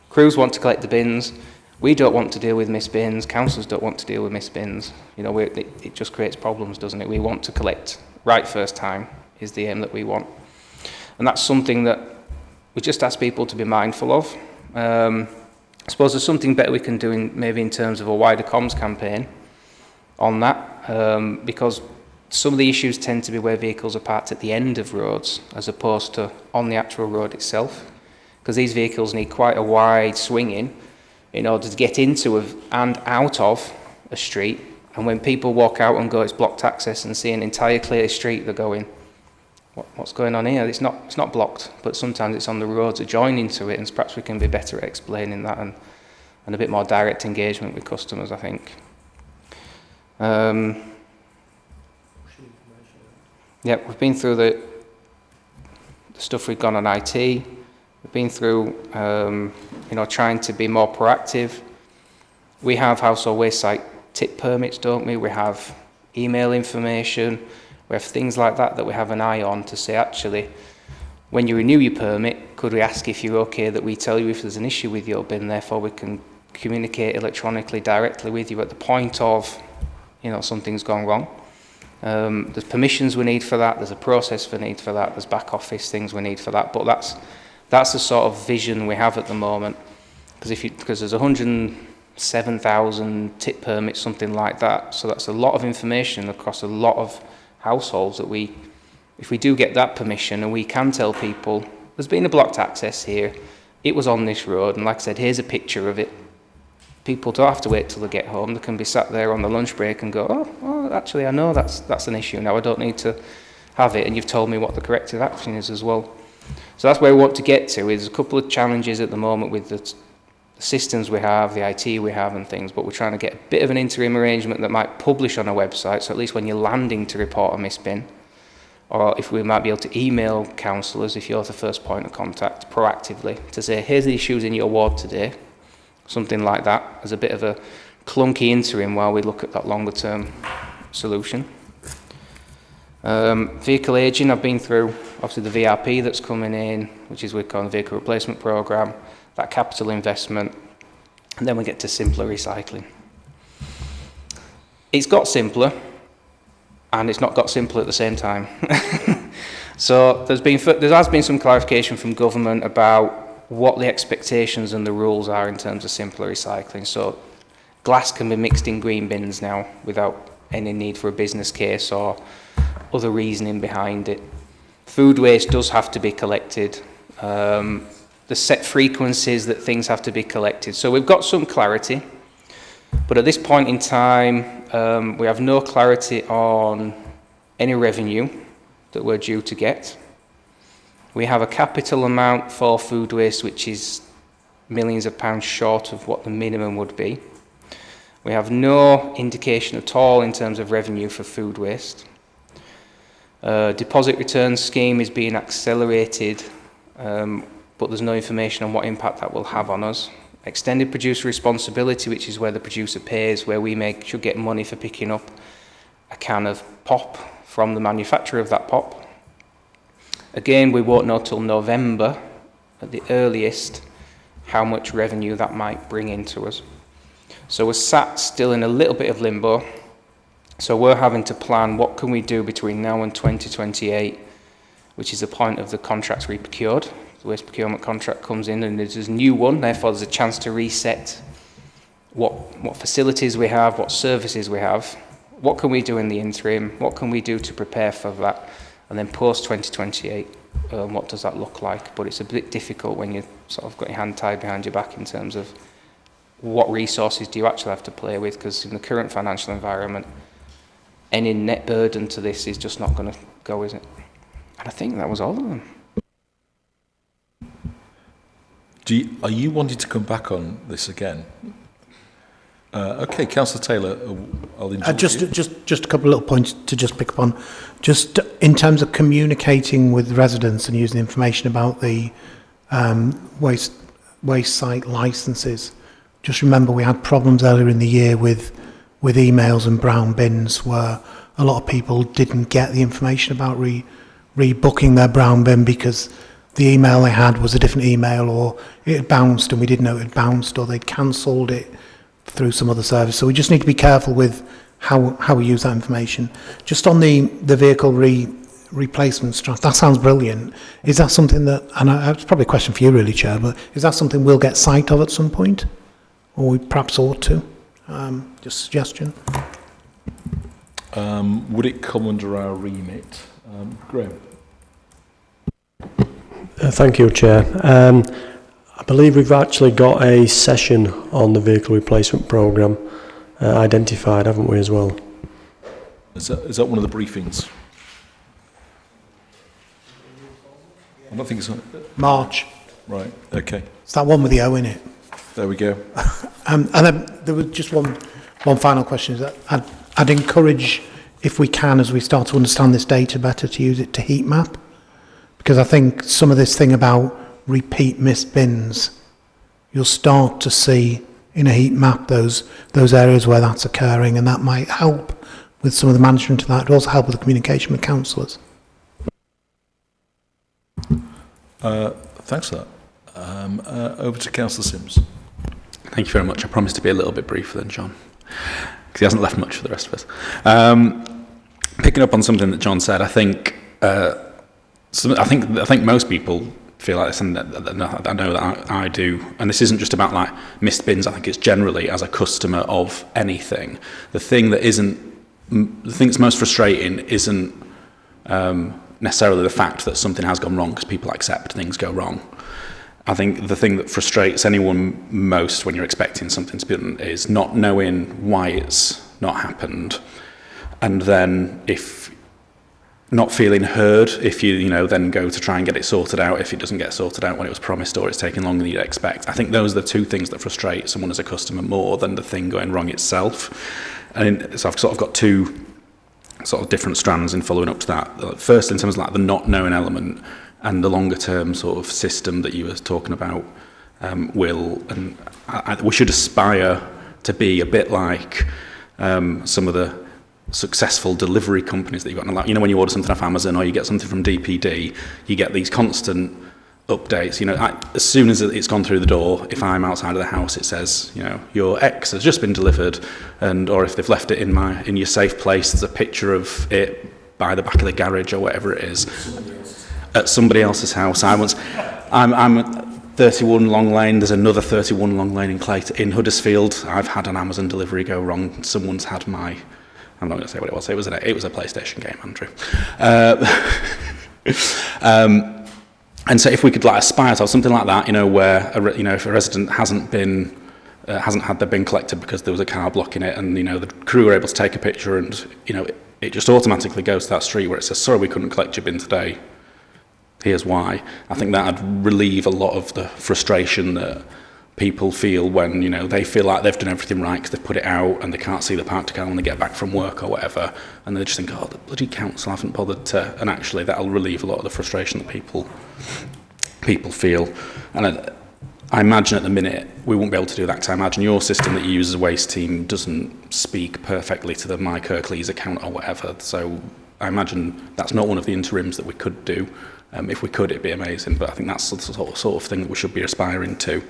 Crews want to collect the bins. We don't want to deal with missed bins. Councillors don't want to deal with missed bins. You know, it just creates problems, doesn't it? We want to collect right first time is the aim that we want. And that's something that we just ask people to be mindful of. I suppose there's something better we can do maybe in terms of a wider comms campaign on that, because some of the issues tend to be where vehicles are parked at the end of roads as opposed to on the actual road itself, because these vehicles need quite a wide swing in order to get into and out of a street. And when people walk out and go, it's blocked access, and see an entire clear street, they're going, what's going on here? It's not blocked, but sometimes it's on the roads adjoining to it, and perhaps we can be better at explaining that and a bit more direct engagement with customers, I think. Yeah, we've been through the stuff we've gone on IT. We've been through, trying to be more proactive. We have household waste site tip permits, don't we? We have email information. We have things like that we have an eye on to say, actually, when you renew your permit, could we ask if you're okay that we tell you if there's an issue with your bin, therefore we can communicate electronically directly with you at the point of, something's gone wrong. There's permissions we need for that, there's a process we need for that, there's back office things we need for that, but that's the sort of vision we have at the moment, because there's 107,000 tip permits, something like that, so that's a lot of information across a lot of households that if we do get that permission and we can tell people there's been a blocked access here, it was on this road, and like I said, here's a picture of it. People don't have to wait till they get home. They can be sat there on the lunch break and go, oh actually I know that's an issue now, I don't need to have it, and you've told me what the corrective action is as well. So that's where we want to get to. There's a couple of challenges at the moment with the systems we have, the IT we have and things, but we're trying to get a bit of an interim arrangement that might publish on a website, so at least when you're landing to report a missed bin, or if we might be able to email councillors if you're the first point of contact proactively to say, here's the issues in your ward today, something like that, as a bit of a clunky interim while we look at that longer term solution. Vehicle ageing, I've been through obviously the VRP that's coming in, which is we call the vehicle replacement programme, that capital investment, and then we get to simpler recycling. It's got simpler, and it's not got simpler at the same time. So there has been some clarification from government about what the expectations and the rules are in terms of simpler recycling. So glass can be mixed in green bins now without any need for a business case or other reasoning behind it. Food waste does have to be collected. The set frequencies that things have to be collected. So we've got some clarity, but at this point in time, we have no clarity on any revenue that we're due to get. We have a capital amount for food waste, which is millions of pounds short of what the minimum would be. We have no indication at all in terms of revenue for food waste. Deposit return scheme is being accelerated, but there's no information on what impact that will have on us. Extended producer responsibility, which is where the producer pays, where we should get money for picking up a can of pop from the manufacturer of that pop. Again, we won't know till November at the earliest how much revenue that might bring into us. So we're sat still in a little bit of limbo. So we're having to plan what can we do between now and 2028, which is the point of the contracts re-procured. The waste procurement contract comes in and there's a new one, therefore there's a chance to reset what facilities we have, what services we have, what can we do in the interim, what can we do to prepare for that, and then post 2028, what does that look like? But it's a bit difficult when you've sort of got your hand tied behind your back in terms of what resources do you actually have to play with, because in the current financial environment, any net burden to this is just not going to go, is it? And I think that was all of them. Are you wanting to come back on this again? Okay, Councillor Taylor, I'll interrupt you. Just a couple of little points to just pick up on. Just in terms of communicating with residents and using information about the waste site licences. Just remember we had problems earlier in the year with emails and brown bins where a lot of people didn't get the information about rebooking their brown bin because the email they had was a different email, or it had bounced and we didn't know it had bounced, or they'd cancelled it through some other service. So we just need to be careful with how we use that information. Just on the vehicle replacement strategy, that sounds brilliant. Is that something that, and it's probably a question for you really, Chair, but is that something we'll get sight of at some point? Or we perhaps ought to? Just a suggestion. Would it come under our remit? Graham? Thank you, Chair. I believe we've actually got a session on the vehicle replacement programme identified, haven't we, as well? Is that one of the briefings? I don't think so. March. Right, okay. It's that one with the O in it. There we go. And then there was just one final question. Is that I'd encourage, if we can, as we start to understand this data better, to use it to heat map. Because I think some of this thing about repeat missed bins, you'll start to see in a heat map those areas where that's occurring, and that might help with some of the management of that. It'll also help with the communication with councillors. Thanks for that. Over to Councillor Sims. Thank you very much. I promise to be a little bit briefer than John, because he hasn't left much for the rest of us. Picking up on something that John said, I think most people feel like this, and I know that I do. And this isn't just about like missed bins. I think it's generally as a customer of anything. The thing that's most frustrating isn't necessarily the fact that something has gone wrong, because people accept things go wrong. I think the thing that frustrates anyone most when you're expecting something to be done is not knowing why it's not happened, and then if not feeling heard, if you then go to try and get it sorted out, if it doesn't get sorted out when it was promised, or it's taking longer than you'd expect. I think those are the two things that frustrate someone as a customer more than the thing going wrong itself. And so I've sort of got two sort of different strands in following up to that. First, in terms of like the not knowing element, and the longer term sort of system that you were talking about, we should aspire to be a bit like some of the successful delivery companies that you've got. When you order something off Amazon or you get something from DPD, you get these constant updates. As soon as it's gone through the door, if I'm outside of the house, it says, your X has just been delivered, or if they've left it in your safe place, there's a picture of it by the back of the garage or whatever it is. At somebody else's house. I'm at 31 Long Lane. There's another 31 Long Lane in Huddersfield. I've had an Amazon delivery go wrong. Someone's had my. I'm not going to say what it was. It was a PlayStation game, Andrew. And so if we could aspire to something like that, where if a resident hasn't had their bin collected because there was a car blocking it, and the crew are able to take a picture, and it just automatically goes to that street where it says, sorry, we couldn't collect your bin today. Here's why. I think that'd relieve a lot of the frustration that people feel when they feel like they've done everything right because they've put it out and they can't see the parked car when they get back from work or whatever, and they just think, oh, the bloody council haven't bothered to. And actually, that'll relieve a lot of the frustration that people feel. And I imagine at the minute we won't be able to do that, because I imagine your system that you use as a waste team doesn't speak perfectly to the My Kirklees account or whatever. So I imagine that's not one of the interims that we could do. If we could, it'd be amazing, but I think that's the sort of thing that we should be aspiring to.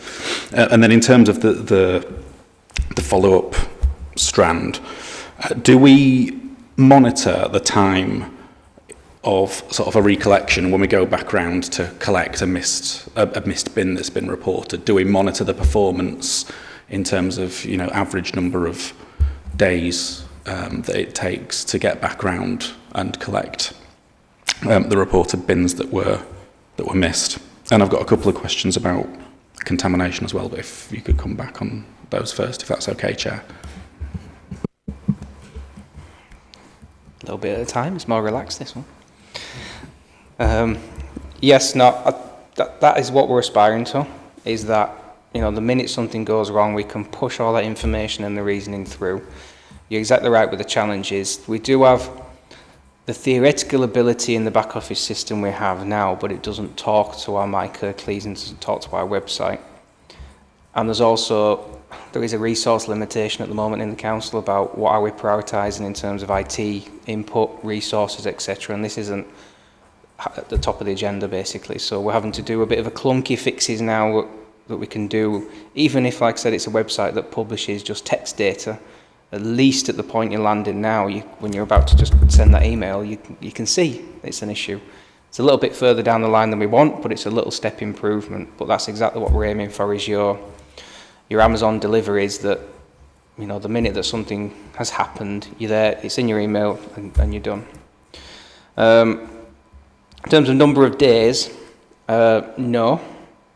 And then in terms of the follow-up strand, do we monitor the time of sort of a recollection when we go back round to collect a missed bin that's been reported? Do we monitor the performance in terms of average number of days that it takes to get back round and collect the reported bins that were missed? And I've got a couple of questions about contamination as well, but if you could come back on those first, if that's okay, Chair. A little bit at a time. It's more relaxed, this one. Yes, that is what we're aspiring to, is that, the minute something goes wrong, we can push all that information and the reasoning through. You're exactly right with the challenges. We do have the theoretical ability in the back office system we have now, but it doesn't talk to our My Kirklees and doesn't talk to our website. And there is a resource limitation at the moment in the council about what are we prioritising in terms of IT input, resources, etc. And this isn't at the top of the agenda, basically. So we're having to do a bit of a clunky fixes now that we can do, even if, like I said, it's a website that publishes just text data. at least at the point you're landing now, when you're about to just send that email, you can see it's an issue. It's a little bit further down the line than we want, but it's a little step improvement. But that's exactly what we're aiming for, is your Amazon deliveries, that, the minute that something has happened, you're there, it's in your email, and you're done. In terms of number of days, no,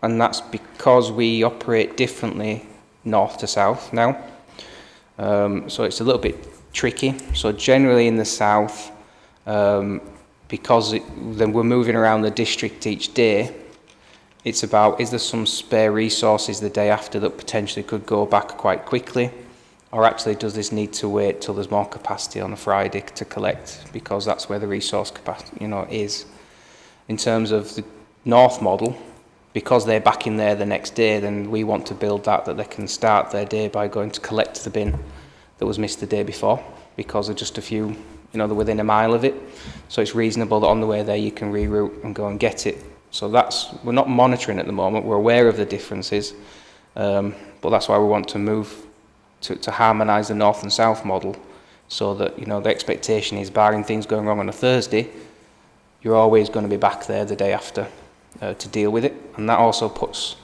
and that's because we operate differently north to south now. So it's a little bit tricky. So generally in the south, because then we're moving around the district each day, it's about, is there some spare resources the day after that potentially could go back quite quickly? Or actually, does this need to wait till there's more capacity on a Friday to collect, because that's where the resource capacity, is. In terms of the north model, because they're back in there the next day, then we want to build that they can start their day by going to collect the bin that was missed the day before, because of just a few, they're within a mile of it. So it's reasonable that on the way there you can reroute and go and get it. So we're not monitoring at the moment, we're aware of the differences, but that's why we want to move to harmonise the north and south model, so that, the expectation is, barring things going wrong on a Thursday, you're always going to be back there the day after to deal with it. And that also puts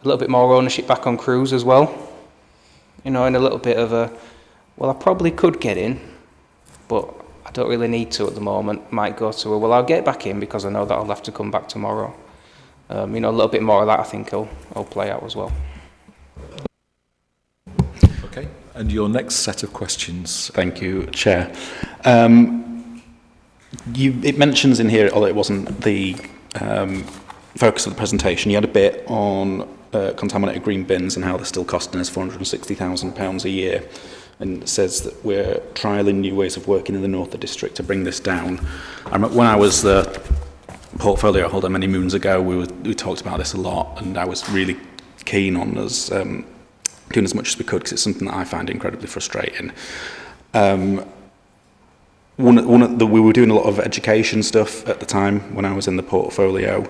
a little bit more ownership back on crews as well. In a little bit of a, well, I probably could get in, but I don't really need to at the moment. Might go to well, I'll get back in because I know that I'll have to come back tomorrow. A little bit more of that I think will play out as well. Okay, and your next set of questions. Thank you, Chair. It mentions in here, although it wasn't the focus of the presentation, you had a bit on contaminated green bins and how they're still costing us £460,000 a year, and it says that we're trialling new ways of working in the north of the district to bring this down. I remember when I was the portfolio holder many moons ago, we talked about this a lot, and I was really keen on us doing as much as we could, because it's something that I find incredibly frustrating. We were doing a lot of education stuff at the time when I was in the portfolio.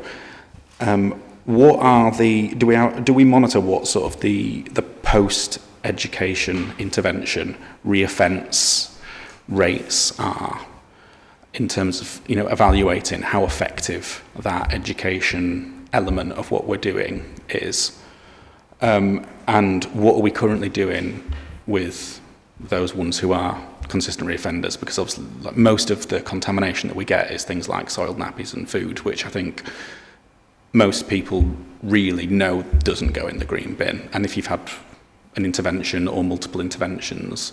What are do we monitor what sort of the post-education intervention reoffence rates are, in terms of evaluating how effective that education element of what we're doing is? And what are we currently doing with those ones who are consistent reoffenders? Because obviously most of the contamination that we get is things like soiled nappies and food, which I think most people really know doesn't go in the green bin. And if you've had an intervention or multiple interventions,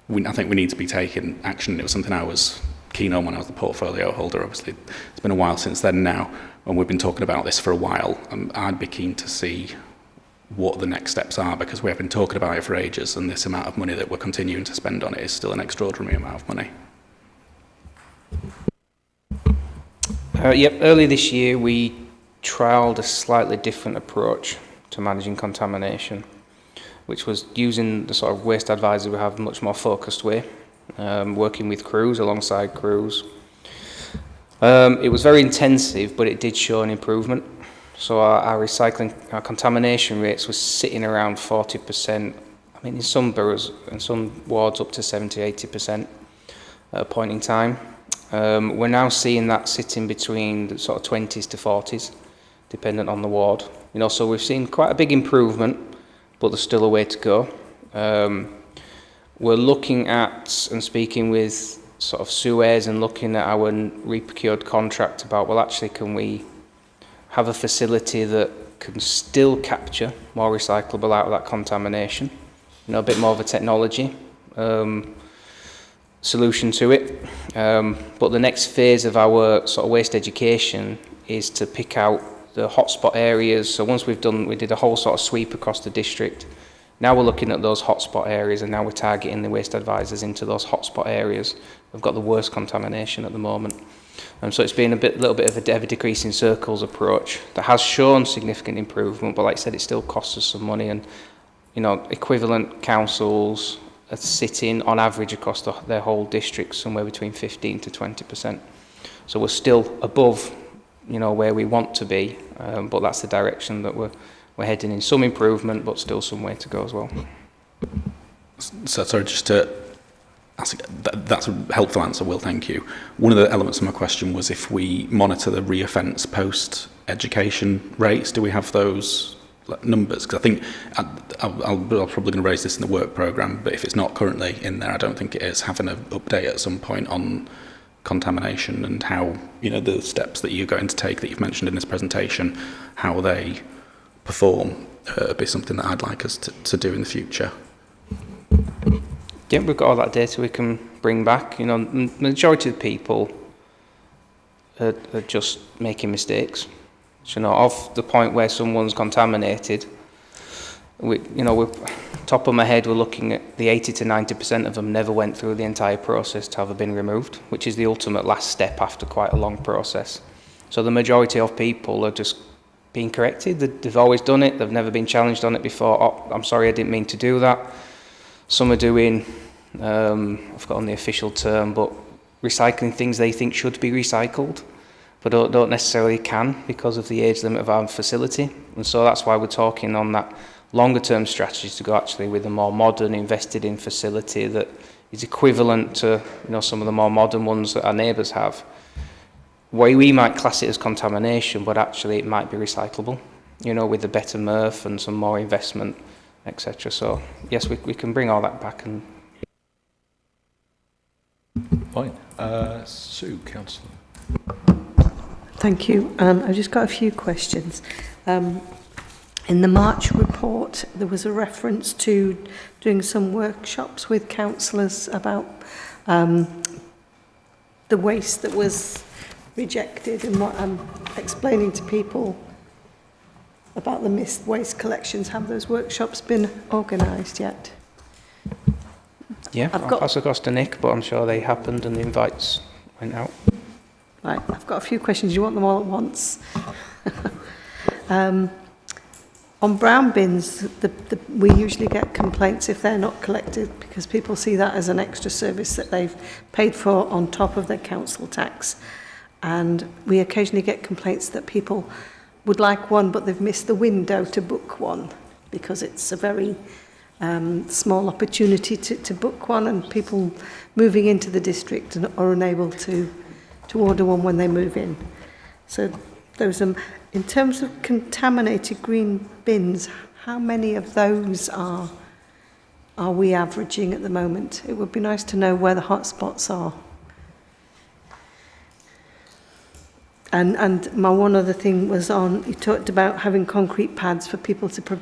I think we need to be taking action. It was something I was keen on when I was the portfolio holder. Obviously, it's been a while since then now, and we've been talking about this for a while. I'd be keen to see what the next steps are, because we have been talking about it for ages, and this amount of money that we're continuing to spend on it is still an extraordinary amount of money. Earlier this year we trialled a slightly different approach to managing contamination, which was using the sort of waste advisor we have, a much more focused way, working with crews, alongside crews. It was very intensive, but it did show an improvement. So our contamination rates were sitting around 40%. I mean, in some boroughs and some wards up to 70-80% at a point in time. We're now seeing that sitting between the sort of 20s to 40s, dependent on the ward. So we've seen quite a big improvement, but there's still a way to go. We're looking at and speaking with sort of Suez and looking at our re-procured contract about, well, actually, can we have a facility that can still capture more recyclable out of that contamination? A bit more of a technology solution to it. But the next phase of our sort of waste education is to pick out the hotspot areas. So once we did a whole sort of sweep across the district. Now we're looking at those hotspot areas, and now we're targeting the waste advisors into those hotspot areas. We've got the worst contamination at the moment. So it's been a little bit of a ever decreasing circles approach that has shown significant improvement, but like I said, it still costs us some money. And equivalent councils are sitting on average across their whole district somewhere between 15 to 20%. So we're still above, where we want to be, but that's the direction that we're heading in. Some improvement, but still some way to go as well. So sorry, just to ask, that's a helpful answer, Will, thank you. One of the elements of my question was if we monitor the re-offence post-education rates, do we have those numbers? Because I think I'm probably going to raise this in the work programme, but if it's not currently in there, I don't think it is, having an update at some point on contamination and how, the steps that you're going to take that you've mentioned in this presentation, how they perform, be something that I'd like us to do in the future. Yeah, we've got all that data we can bring back. The majority of people are just making mistakes. So, off the point where someone's contaminated, we're top of my head, we're looking at the 80 to 90% of them never went through the entire process to have been removed, which is the ultimate last step after quite a long process. So the majority of people are just being corrected. They've always done it. They've never been challenged on it before. Oh, I'm sorry, I didn't mean to do that. Some are doing, I've forgotten the official term, but recycling things they think should be recycled, but don't necessarily can because of the age limit of our facility. And so that's why we're talking on that longer term strategy to go actually with a more modern, invested in facility that is equivalent to some of the more modern ones that our neighbours have. Where we might class it as contamination, but actually it might be recyclable, with a better MRF and some more investment, etc. So yes, we can bring all that back. And Fine. Sue, Councillor. Thank you. I've just got a few questions. In the March report, there was a reference to doing some workshops with councillors about the waste that was rejected and what I'm explaining to people about the missed waste collections. Have those workshops been organised yet? yeah, I'll pass across to Nick, but I'm sure they happened and the invites went out. Right, I've got a few questions. You want them all at once? On brown bins, we usually get complaints if they're not collected because people see that as an extra service that they've paid for on top of their council tax. And we occasionally get complaints that people would like one, but they've missed the window to book one because it's a very small opportunity to book one, and people moving into the district are unable to order one when they move in. So those in terms of contaminated green bins, how many of those are we averaging at the moment? It would be nice to know where the hotspots are. And my one other thing was on, you talked about having concrete pads for people to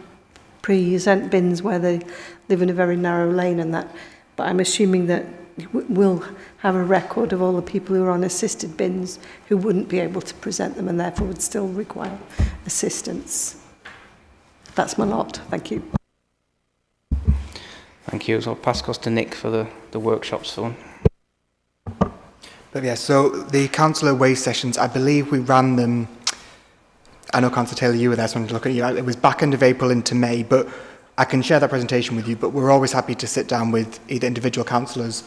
present bins where they live in a very narrow lane and that, but I'm assuming that we'll have a record of all the people who are on assisted bins who wouldn't be able to present them and therefore would still require assistance. That's my lot. Thank you. Thank you. So I'll pass across to Nick for the workshops for one. But yeah, so the councillor waste sessions, I believe we ran them, I know Councillor Taylor, you were there, so I'm looking at you, it was back end of April into May, but I can share that presentation with you, but we're always happy to sit down with either individual councillors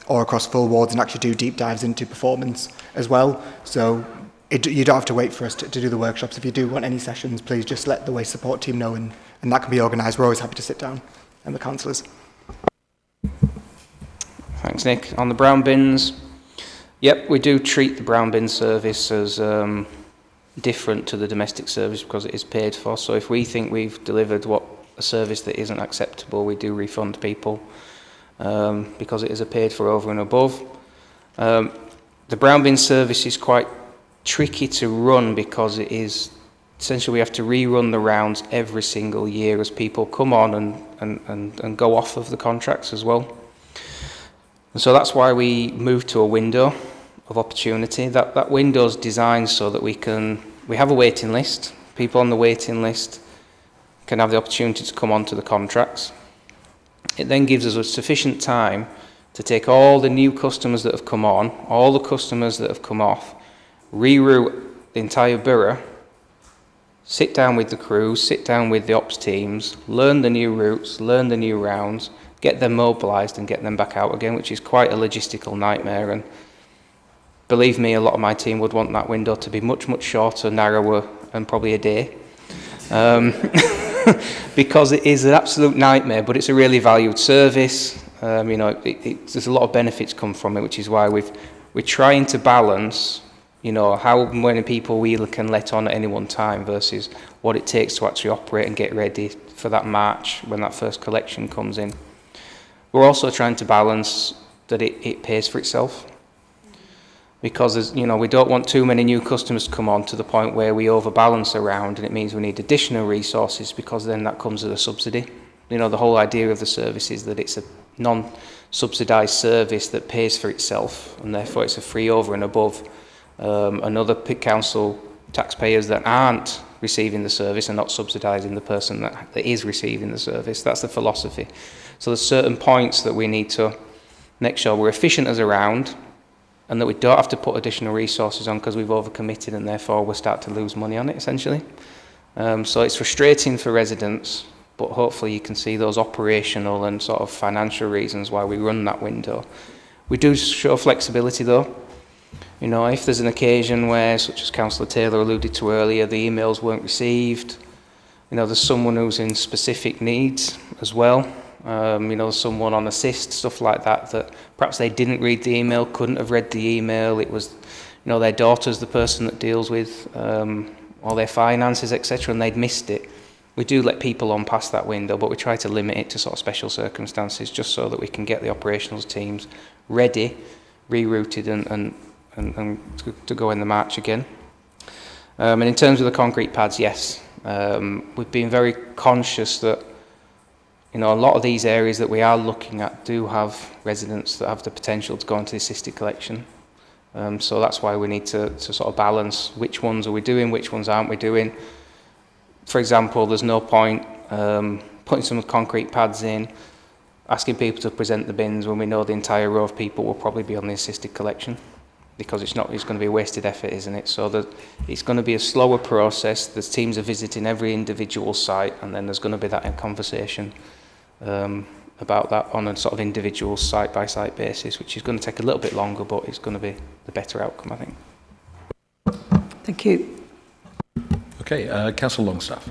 or across full wards and actually do deep dives into performance as well. So you don't have to wait for us to do the workshops. If you do want any sessions, please just let the waste support team know and that can be organised. We're always happy to sit down and the councillors. Thanks, Nick. On the brown bins, yep, we do treat the brown bin service as different to the domestic service because it is paid for. So if we think we've delivered a service that isn't acceptable, we do refund people because it is a paid for over and above. The brown bin service is quite tricky to run because it is essentially we have to rerun the rounds every single year as people come on and go off of the contracts as well. And so that's why we moved to a window of opportunity. That window is designed so that we have a waiting list. People on the waiting list can have the opportunity to come onto the contracts. It then gives us a sufficient time to take all the new customers that have come on, all the customers that have come off, reroute the entire borough, sit down with the crews, sit down with the ops teams, learn the new routes, learn the new rounds, get them mobilised and get them back out again, which is quite a logistical nightmare. And believe me, a lot of my team would want that window to be much, much shorter, narrower, and probably a day. because it is an absolute nightmare, but it's a really valued service. You know, there's a lot of benefits come from it, which is why we're trying to balance, you know, how many people we can let on at any one time versus what it takes to actually operate and get ready for that March when that first collection comes in. We're also trying to balance that it pays for itself, because, you know, we don't want too many new customers to come on to the point where we overbalance around and it means we need additional resources, because then that comes with a subsidy. You know, the whole idea of the service is that it's a non-subsidised service that pays for itself, and therefore it's a free over and above another council taxpayers that aren't receiving the service and not subsidising the person that is receiving the service. That's the philosophy. So there's certain points that we need to make sure we're efficient as around, and that we don't have to put additional resources on because we've overcommitted and therefore we'll start to lose money on it, essentially. So it's frustrating for residents, but hopefully you can see those operational and sort of financial reasons why we run that window. We do show flexibility though. You know, if there's an occasion where, such as Councillor Taylor alluded to earlier, the emails weren't received, you know, there's someone who's in specific needs as well. You know, someone on assist, stuff like that, that perhaps they didn't read the email, couldn't have read the email. It was, you know, their daughter's the person that deals with all their finances, etc., and they'd missed it. We do let people on past that window, but we try to limit it to sort of special circumstances, just so that we can get the operational teams ready, rerouted, and to go in the march again. And in terms of the concrete pads, yes, we've been very conscious that, you know, a lot of these areas that we are looking at do have residents that have the potential to go into the assisted collection. So that's why we need to sort of balance which ones are we doing, which ones aren't we doing. For example, there's no point putting some concrete pads in, asking people to present the bins when we know the entire row of people will probably be on the assisted collection, because it's going to be a wasted effort, isn't it? So that it's going to be a slower process. The teams are visiting every individual site, and then there's going to be that conversation about that on a sort of individual site-by-site basis, which is going to take a little bit longer, but it's going to be the better outcome, I think. Thank you. Okay, Councillor Longstaff.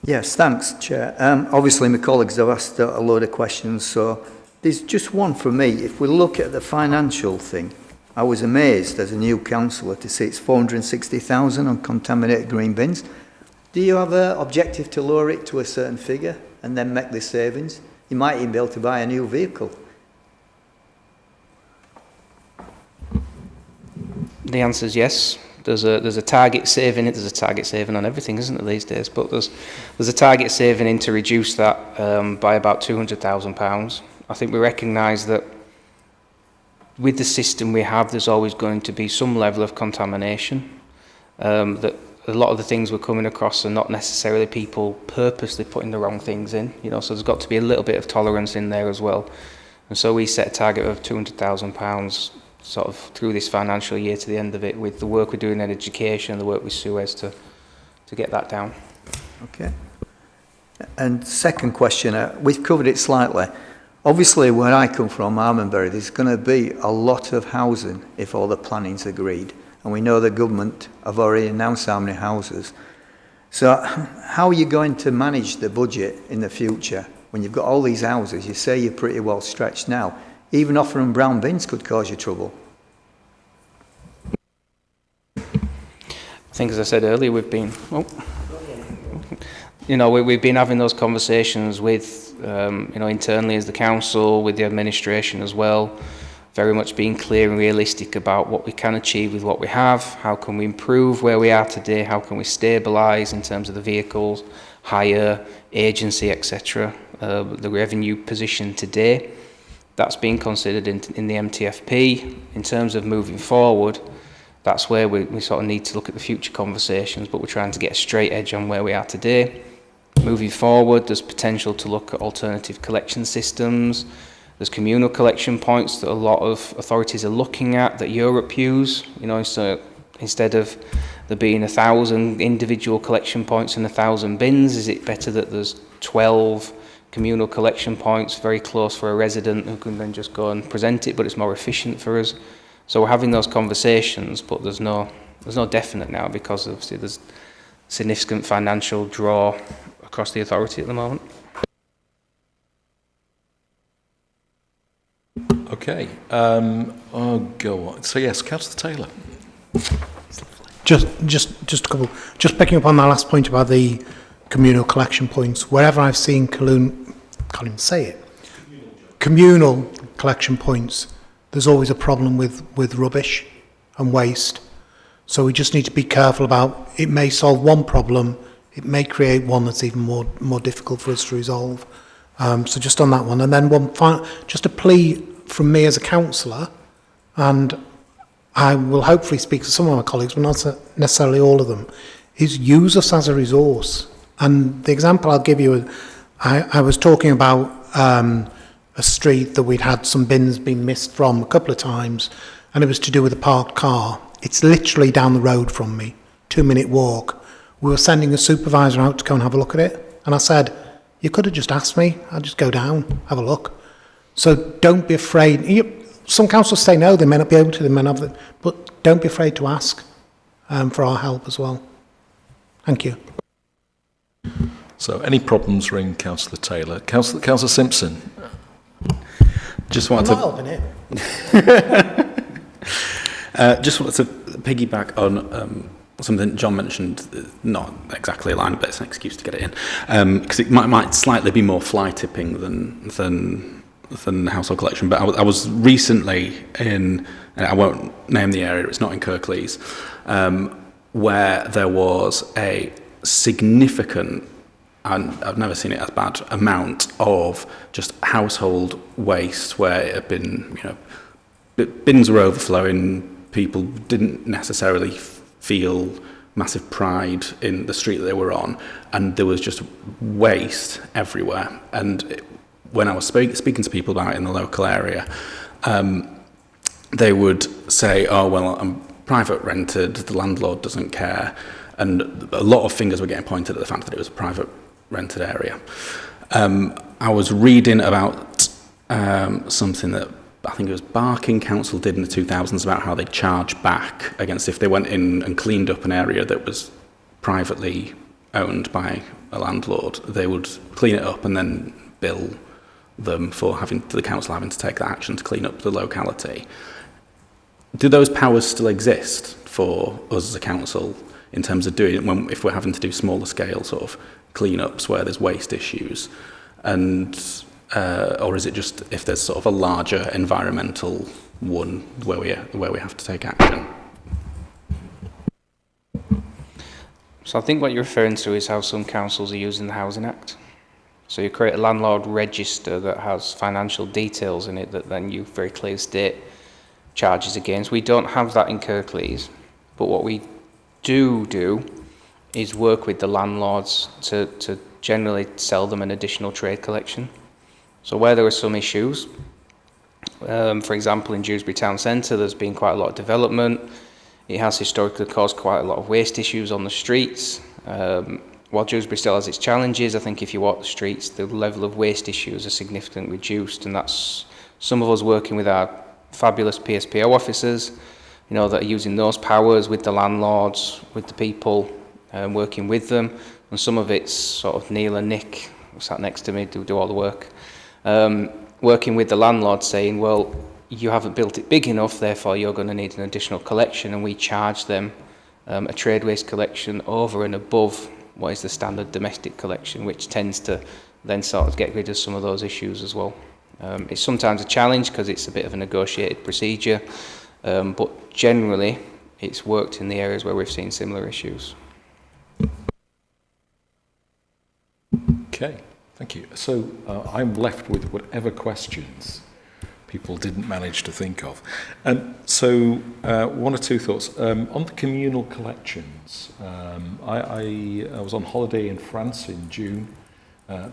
Yes, thanks, Chair. Obviously, my colleagues have asked a load of questions, so there's just one from me. If we look at the financial thing, I was amazed as a new councillor to see it's 460,000 on contaminated green bins. Do you have an objective to lower it to a certain figure and then make the savings? You might even be able to buy a new vehicle. The answer is yes. There's a target saving. There's a target saving on everything, isn't there, these days? But there's a target saving in to reduce that by about £200,000. I think we recognise that with the system we have, there's always going to be some level of contamination. That a lot of the things we're coming across are not necessarily people purposely putting the wrong things in. You know, so there's got to be a little bit of tolerance in there as well. And so we set a target of £200,000 sort of through this financial year to the end of it, with the work we're doing in education, the work with Suez to get that down. Okay. And second question, we've covered it slightly. Obviously, where I come from, Armonbury, there's going to be a lot of housing if all the planning's agreed. And we know the government have already announced how many houses. So how are you going to manage the budget in the future when you've got all these houses? You say you're pretty well stretched now. Even offering brown bins could cause you trouble. I think, as I said earlier, we've been having those conversations with, internally as the council, with the administration as well, very much being clear and realistic about what we can achieve with what we have, how can we improve where we are today, how can we stabilise in terms of the vehicles, hire, agency, etc., the revenue position today. That's being considered in the MTFP. In terms of moving forward, that's where we sort of need to look at the future conversations, but we're trying to get a straight edge on where we are today. Moving forward, there's potential to look at alternative collection systems. There's communal collection points that a lot of authorities are looking at that Europe use. You know, so instead of there being 1,000 individual collection points and 1,000 bins, is it better that there's 12 communal collection points very close for a resident who can then just go and present it, but it's more efficient for us? So we're having those conversations, but there's no definite now, because obviously there's significant financial draw across the authority at the moment. Okay. I'll go on. So yes, Councillor Taylor. Just a couple. Just picking up on that last point about the communal collection points. Wherever I've seen can't even say it. Communal collection points. There's always a problem with rubbish and waste. So we just need to be careful about. It may solve one problem. It may create one that's even more difficult for us to resolve. So just on that one, and then just a plea from me as a councillor, and I will hopefully speak to some of my colleagues, but not necessarily all of them, is use us as a resource. And the example I'll give you, I was talking about a street that we'd had some bins being missed from a couple of times, and it was to do with a parked car. It's literally down the road from me, 2-minute walk. We were sending a supervisor out to go and have a look at it, and I said, you could have just asked me, I'll just go down, have a look. So don't be afraid. Some councils say no, they may not be able to, they may not, but don't be afraid to ask for our help as well. Thank you. So any problems, ring Councillor Taylor. Councillor Simpson. Just wanted I'm not helping it. Just wanted to piggyback on something John mentioned, not exactly a line, but it's an excuse to get it in, because it might slightly be more fly tipping than household collection. But I was recently in, and I won't name the area, it's not in Kirklees, where there was a significant, and I've never seen it as bad, amount of just household waste where it had been, bins were overflowing, people didn't necessarily feel massive pride in the street that they were on, and there was just waste everywhere. And when I was speaking to people about it in the local area, they would say, oh, well, I'm private rented, the landlord doesn't care. And a lot of fingers were getting pointed at the fact that it was a private rented area. I was reading about something that I think it was Barking Council did in the 2000s about how they charge back against if they went in and cleaned up an area that was privately owned by a landlord. They would clean it up and then bill them for the council having to take that action to clean up the locality. Do those powers still exist for us as a council in terms of doing it if we're having to do smaller scale sort of clean-ups where there's waste issues? And or is it just if there's sort of a larger environmental one where we have to take action? So I think what you're referring to is how some councils are using the Housing Act. So you create a landlord register that has financial details in it that then you very clearly state charges against. We don't have that in Kirklees, but what we do is work with the landlords to generally sell them an additional trade collection. So where there are some issues, for example in Dewsbury Town Centre there's been quite a lot of development. It has historically caused quite a lot of waste issues on the streets. While Dewsbury still has its challenges, I think if you walk the streets the level of waste issues are significantly reduced, and that's some of us working with our fabulous PSPO officers, that are using those powers with the landlords, with the people, working with them. And some of it's sort of Neil and Nick, who sat next to me, do all the work, working with the landlord saying, well, you haven't built it big enough, therefore you're going to need an additional collection, and we charge them a trade waste collection over and above what is the standard domestic collection, which tends to then sort of get rid of some of those issues as well. It's sometimes a challenge because it's a bit of a negotiated procedure, but generally it's worked in the areas where we've seen similar issues. Okay, thank you. So I'm left with whatever questions people didn't manage to think of. So one or two thoughts. On the communal collections, I was on holiday in France in June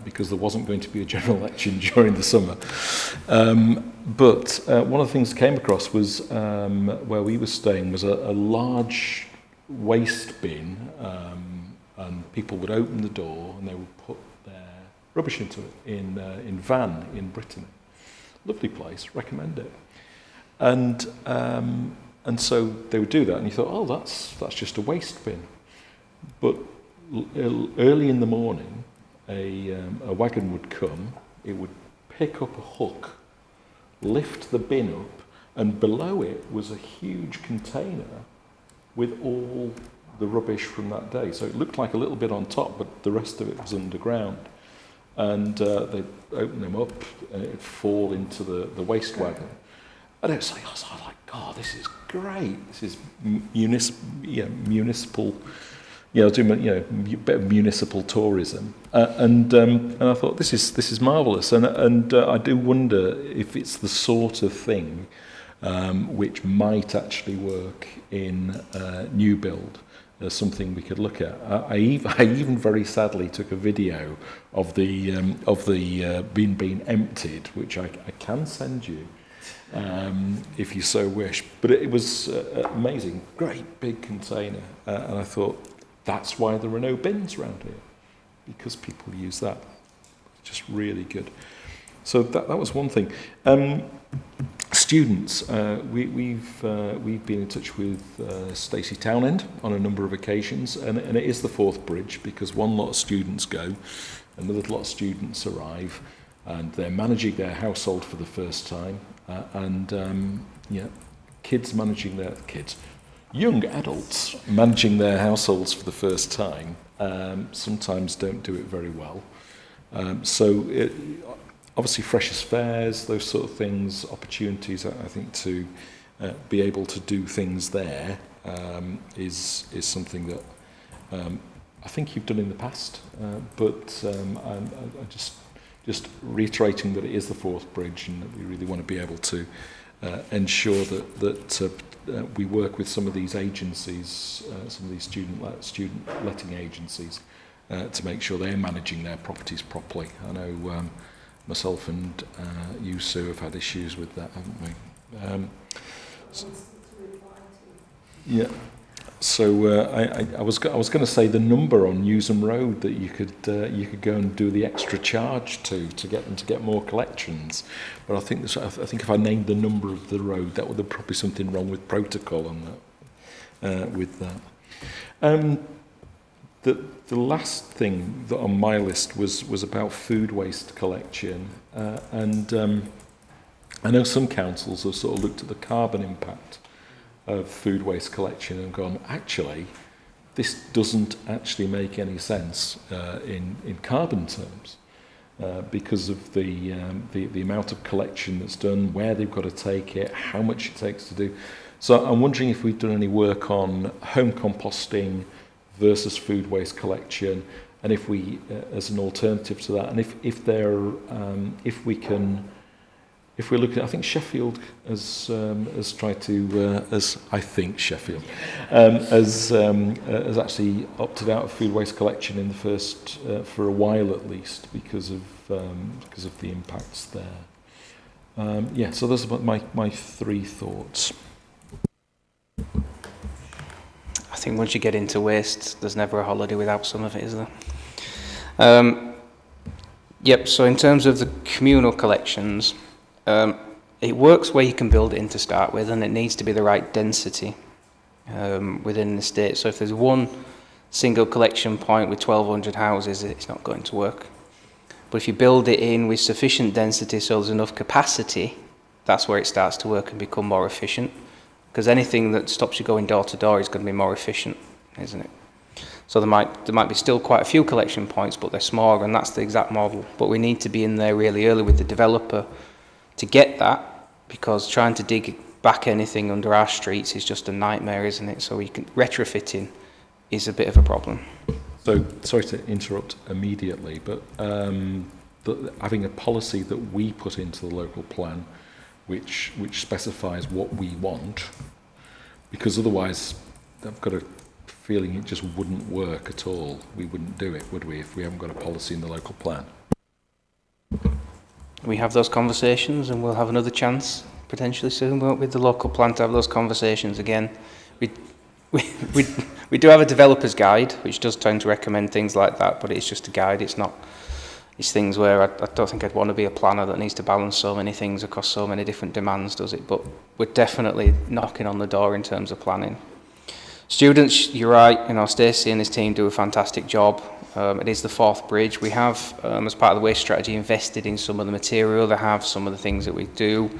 because there wasn't going to be a general election during the summer. But one of the things I came across was where we were staying was a large waste bin, and people would open the door and they would put their rubbish into it in Van in Brittany. Lovely place, recommend it. And so they would do that, and you thought, oh, that's just a waste bin. But early in the morning, a wagon would come, it would pick up a hook, lift the bin up, and below it was a huge container with all the rubbish from that day. So it looked like a little bit on top, but the rest of it was underground. And they'd open them up, and it'd fall into the waste wagon. And I was like, God, this is great. This is municipal, bit of municipal tourism. And I thought, this is marvellous. And I do wonder if it's the sort of thing which might actually work in new build. There's something we could look at. I even very sadly took a video of the bin being emptied, which I can send you if you so wish. But it was amazing, great big container, and I thought that's why there are no bins around here, because people use that. Just really good. So that was one thing. Students, we've been in touch with Stacey Townend on a number of occasions, and it is the fourth bridge, because one lot of students go, another lot of students arrive, and they're managing their household for the first time, young adults managing their households for the first time, sometimes don't do it very well. Obviously, freshers' fairs, those sort of things, opportunities, I think, to be able to do things there is something that I think you've done in the past. But I'm just reiterating that it is the fourth bridge, and that we really want to be able to ensure that we work with some of these agencies, some of these student letting agencies, to make sure they're managing their properties properly. I know. Myself and you, Sue, have had issues with that, haven't we? Yeah. So I was going to say the number on Newsham Road that you could go and do the extra charge to get them to get more collections, but I think if I named the number of the road, that would be probably something wrong with protocol on that. With that. The last thing that on my list was about food waste collection, and I know some councils have sort of looked at the carbon impact of food waste collection and gone, actually, this doesn't actually make any sense in carbon terms, because of the amount of collection that's done, where they've got to take it, how much it takes to do. So I'm wondering if we've done any work on home composting versus food waste collection, and if we, as an alternative to that, and if we're looking, I think Sheffield has tried to, has actually opted out of food waste collection in the first for a while at least, because of the impacts there. So those are my three thoughts. I think once you get into waste, there's never a holiday without some of it, is there? So in terms of the communal collections, it works where you can build it in to start with, and it needs to be the right density within the state. So if there's one single collection point with 1,200 houses, it's not going to work. But if you build it in with sufficient density, so there's enough capacity, that's where it starts to work and become more efficient. Because anything that stops you going door to door is going to be more efficient, isn't it? So there might be still quite a few collection points, but they're smaller, and that's the exact model. But we need to be in there really early with the developer to get that, because trying to dig back anything under our streets is just a nightmare, isn't it? So retrofitting is a bit of a problem. So sorry to interrupt immediately, but having a policy that we put into the local plan, which specifies what we want, because otherwise I've got a feeling it just wouldn't work at all. We wouldn't do it, would we, if we haven't got a policy in the local plan? We have those conversations, and we'll have another chance potentially soon, won't we, with the local plan, to have those conversations again. We do have a developer's guide, which does tend to recommend things like that, but it's just a guide. It's things where I don't think I'd want to be a planner that needs to balance so many things across so many different demands, does it? But we're definitely knocking on the door in terms of planning. Students, you're right, Stacey and his team do a fantastic job. It is the fourth bridge. We have, as part of the waste strategy, invested in some of the material. They have some of the things that we do.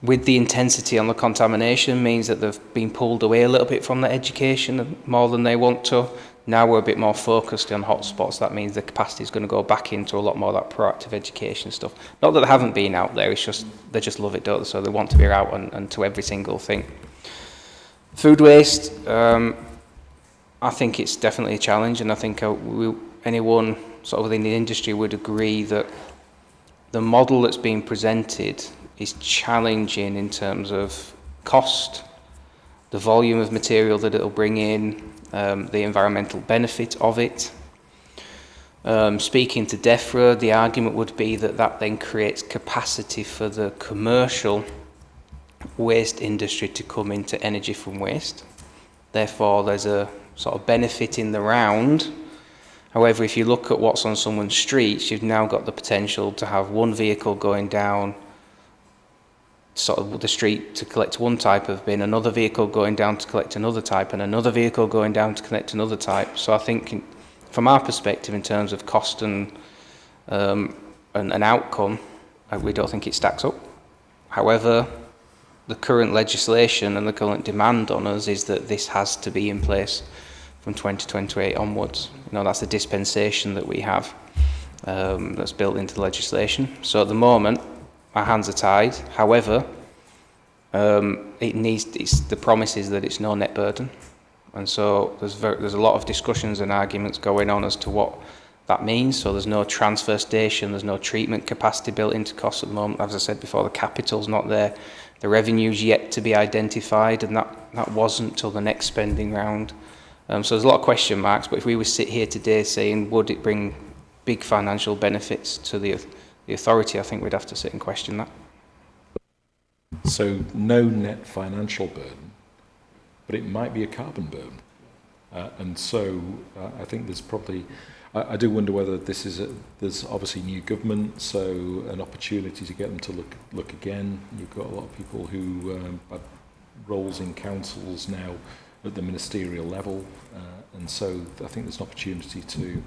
With the intensity on the contamination means that they've been pulled away a little bit from the education more than they want to. Now we're a bit more focused on hotspots. That means the capacity is going to go back into a lot more of that proactive education stuff. Not that they haven't been out there, it's just they just love it, don't they? So they want to be out and to every single thing. Food waste, I think it's definitely a challenge, and I think anyone sort of within the industry would agree that the model that's being presented is challenging in terms of cost, the volume of material that it'll bring in, the environmental benefit of it. Speaking to DEFRA, the argument would be that that then creates capacity for the commercial waste industry to come into energy from waste. Therefore, there's a sort of benefit in the round. However, if you look at what's on someone's streets, you've now got the potential to have one vehicle going down sort of the street to collect one type of bin, another vehicle going down to collect another type, and another vehicle going down to collect another type. So I think from our perspective, in terms of cost and outcome, we don't think it stacks up. However, the current legislation and the current demand on us is that this has to be in place from 2028 onwards. You know, that's the dispensation that we have that's built into the legislation. So at the moment, our hands are tied. However, the promise is that it's no net burden. And so there's a lot of discussions and arguments going on as to what that means. So there's no transfer station, there's no treatment capacity built into costs at the moment. As I said before, the capital's not there. The revenue's yet to be identified, and that wasn't till the next spending round. So there's a lot of question marks, but if we were sit here today saying, would it bring big financial benefits to the authority, I think we'd have to sit and question that. So no net financial burden, but it might be a carbon burden. And so I think there's probably, I do wonder whether this is, there's obviously new government, so an opportunity to get them to look again. You've got a lot of people who have roles in councils now at the ministerial level, and so I think there's an opportunity to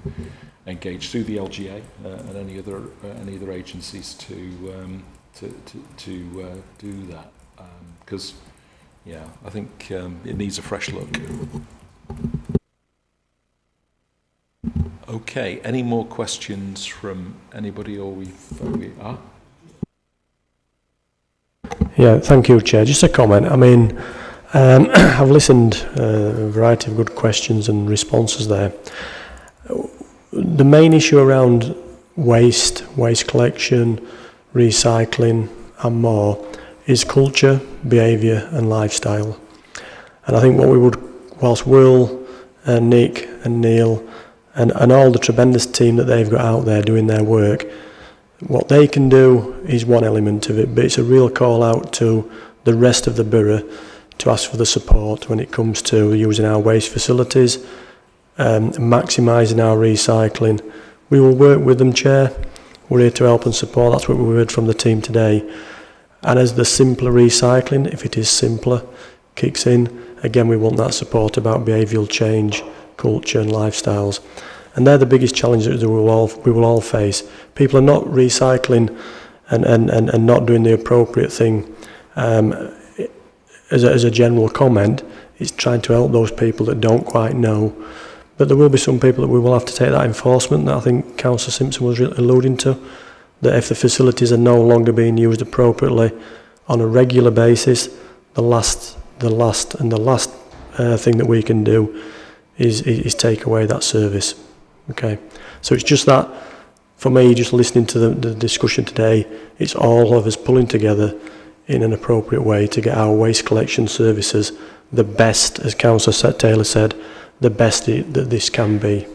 engage through the LGA and any other agencies to do that, because I think it needs a fresh look. Okay, any more questions from anybody, or we are? Yeah, thank you, Chair. Just a comment. I mean, I've listened a variety of good questions and responses there. The main issue around waste collection, recycling and more is culture, behaviour and lifestyle. And I think what we would, whilst Will and Nick and Neil and all the tremendous team that they've got out there doing their work, what they can do is one element of it, but it's a real call out to the rest of the borough to ask for the support when it comes to using our waste facilities, maximising our recycling. We will work with them, Chair. We're here to help and support. That's what we heard from the team today. And as the simpler recycling, if it is simpler, kicks in, again, we want that support about behavioural change, culture and lifestyles. And they're the biggest challenges that we will all face. People are not recycling and not doing the appropriate thing. As a general comment, it's trying to help those people that don't quite know. But there will be some people that we will have to take that enforcement that I think Councillor Simpson was alluding to, that if the facilities are no longer being used appropriately on a regular basis, the last thing that we can do is take away that service. Okay, so it's just that, for me, just listening to the discussion today, it's all of us pulling together in an appropriate way to get our waste collection services the best, as Councillor Taylor said, the best that this can be.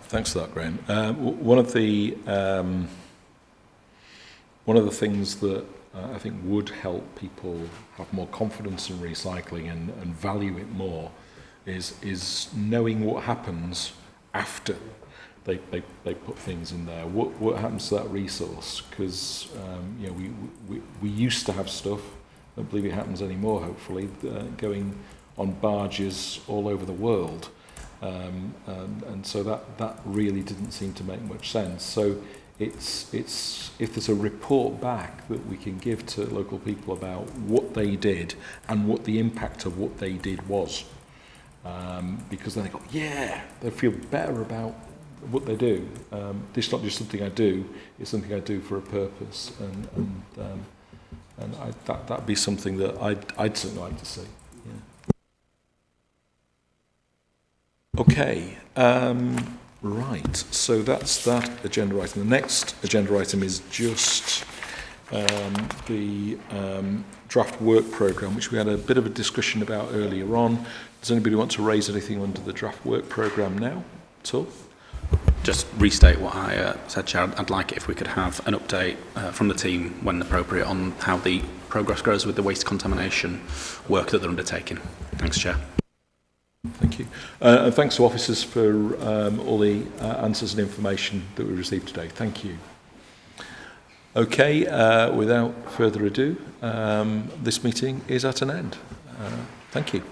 Thanks for that, Graham. One of the things that I think would help people have more confidence in recycling and value it more is knowing what happens after they put things in there. What happens to that resource? Because you know, we used to have stuff. I don't believe it happens anymore. Hopefully, going on barges all over the world. And so that really didn't seem to make much sense. So it's if there's a report back that we can give to local people about what they did and what the impact of what they did was, because then they go, yeah, they feel better about what they do. This is not just something I do; it's something I do for a purpose, and that'd be something that I'd certainly like to see. Yeah. Okay. Right, so that's that agenda item. The next agenda item is just the draft work programme, which we had a bit of a discussion about earlier on. Does anybody want to raise anything under the draft work programme now at all? Just restate what I said, Chair. I'd like it if we could have an update from the team when appropriate on how the progress goes with the waste contamination work that they're undertaking. Thanks, Chair. Thank you. And thanks to officers for all the answers and information that we received today. Thank you. Okay, without further ado, this meeting is at an end. Thank you.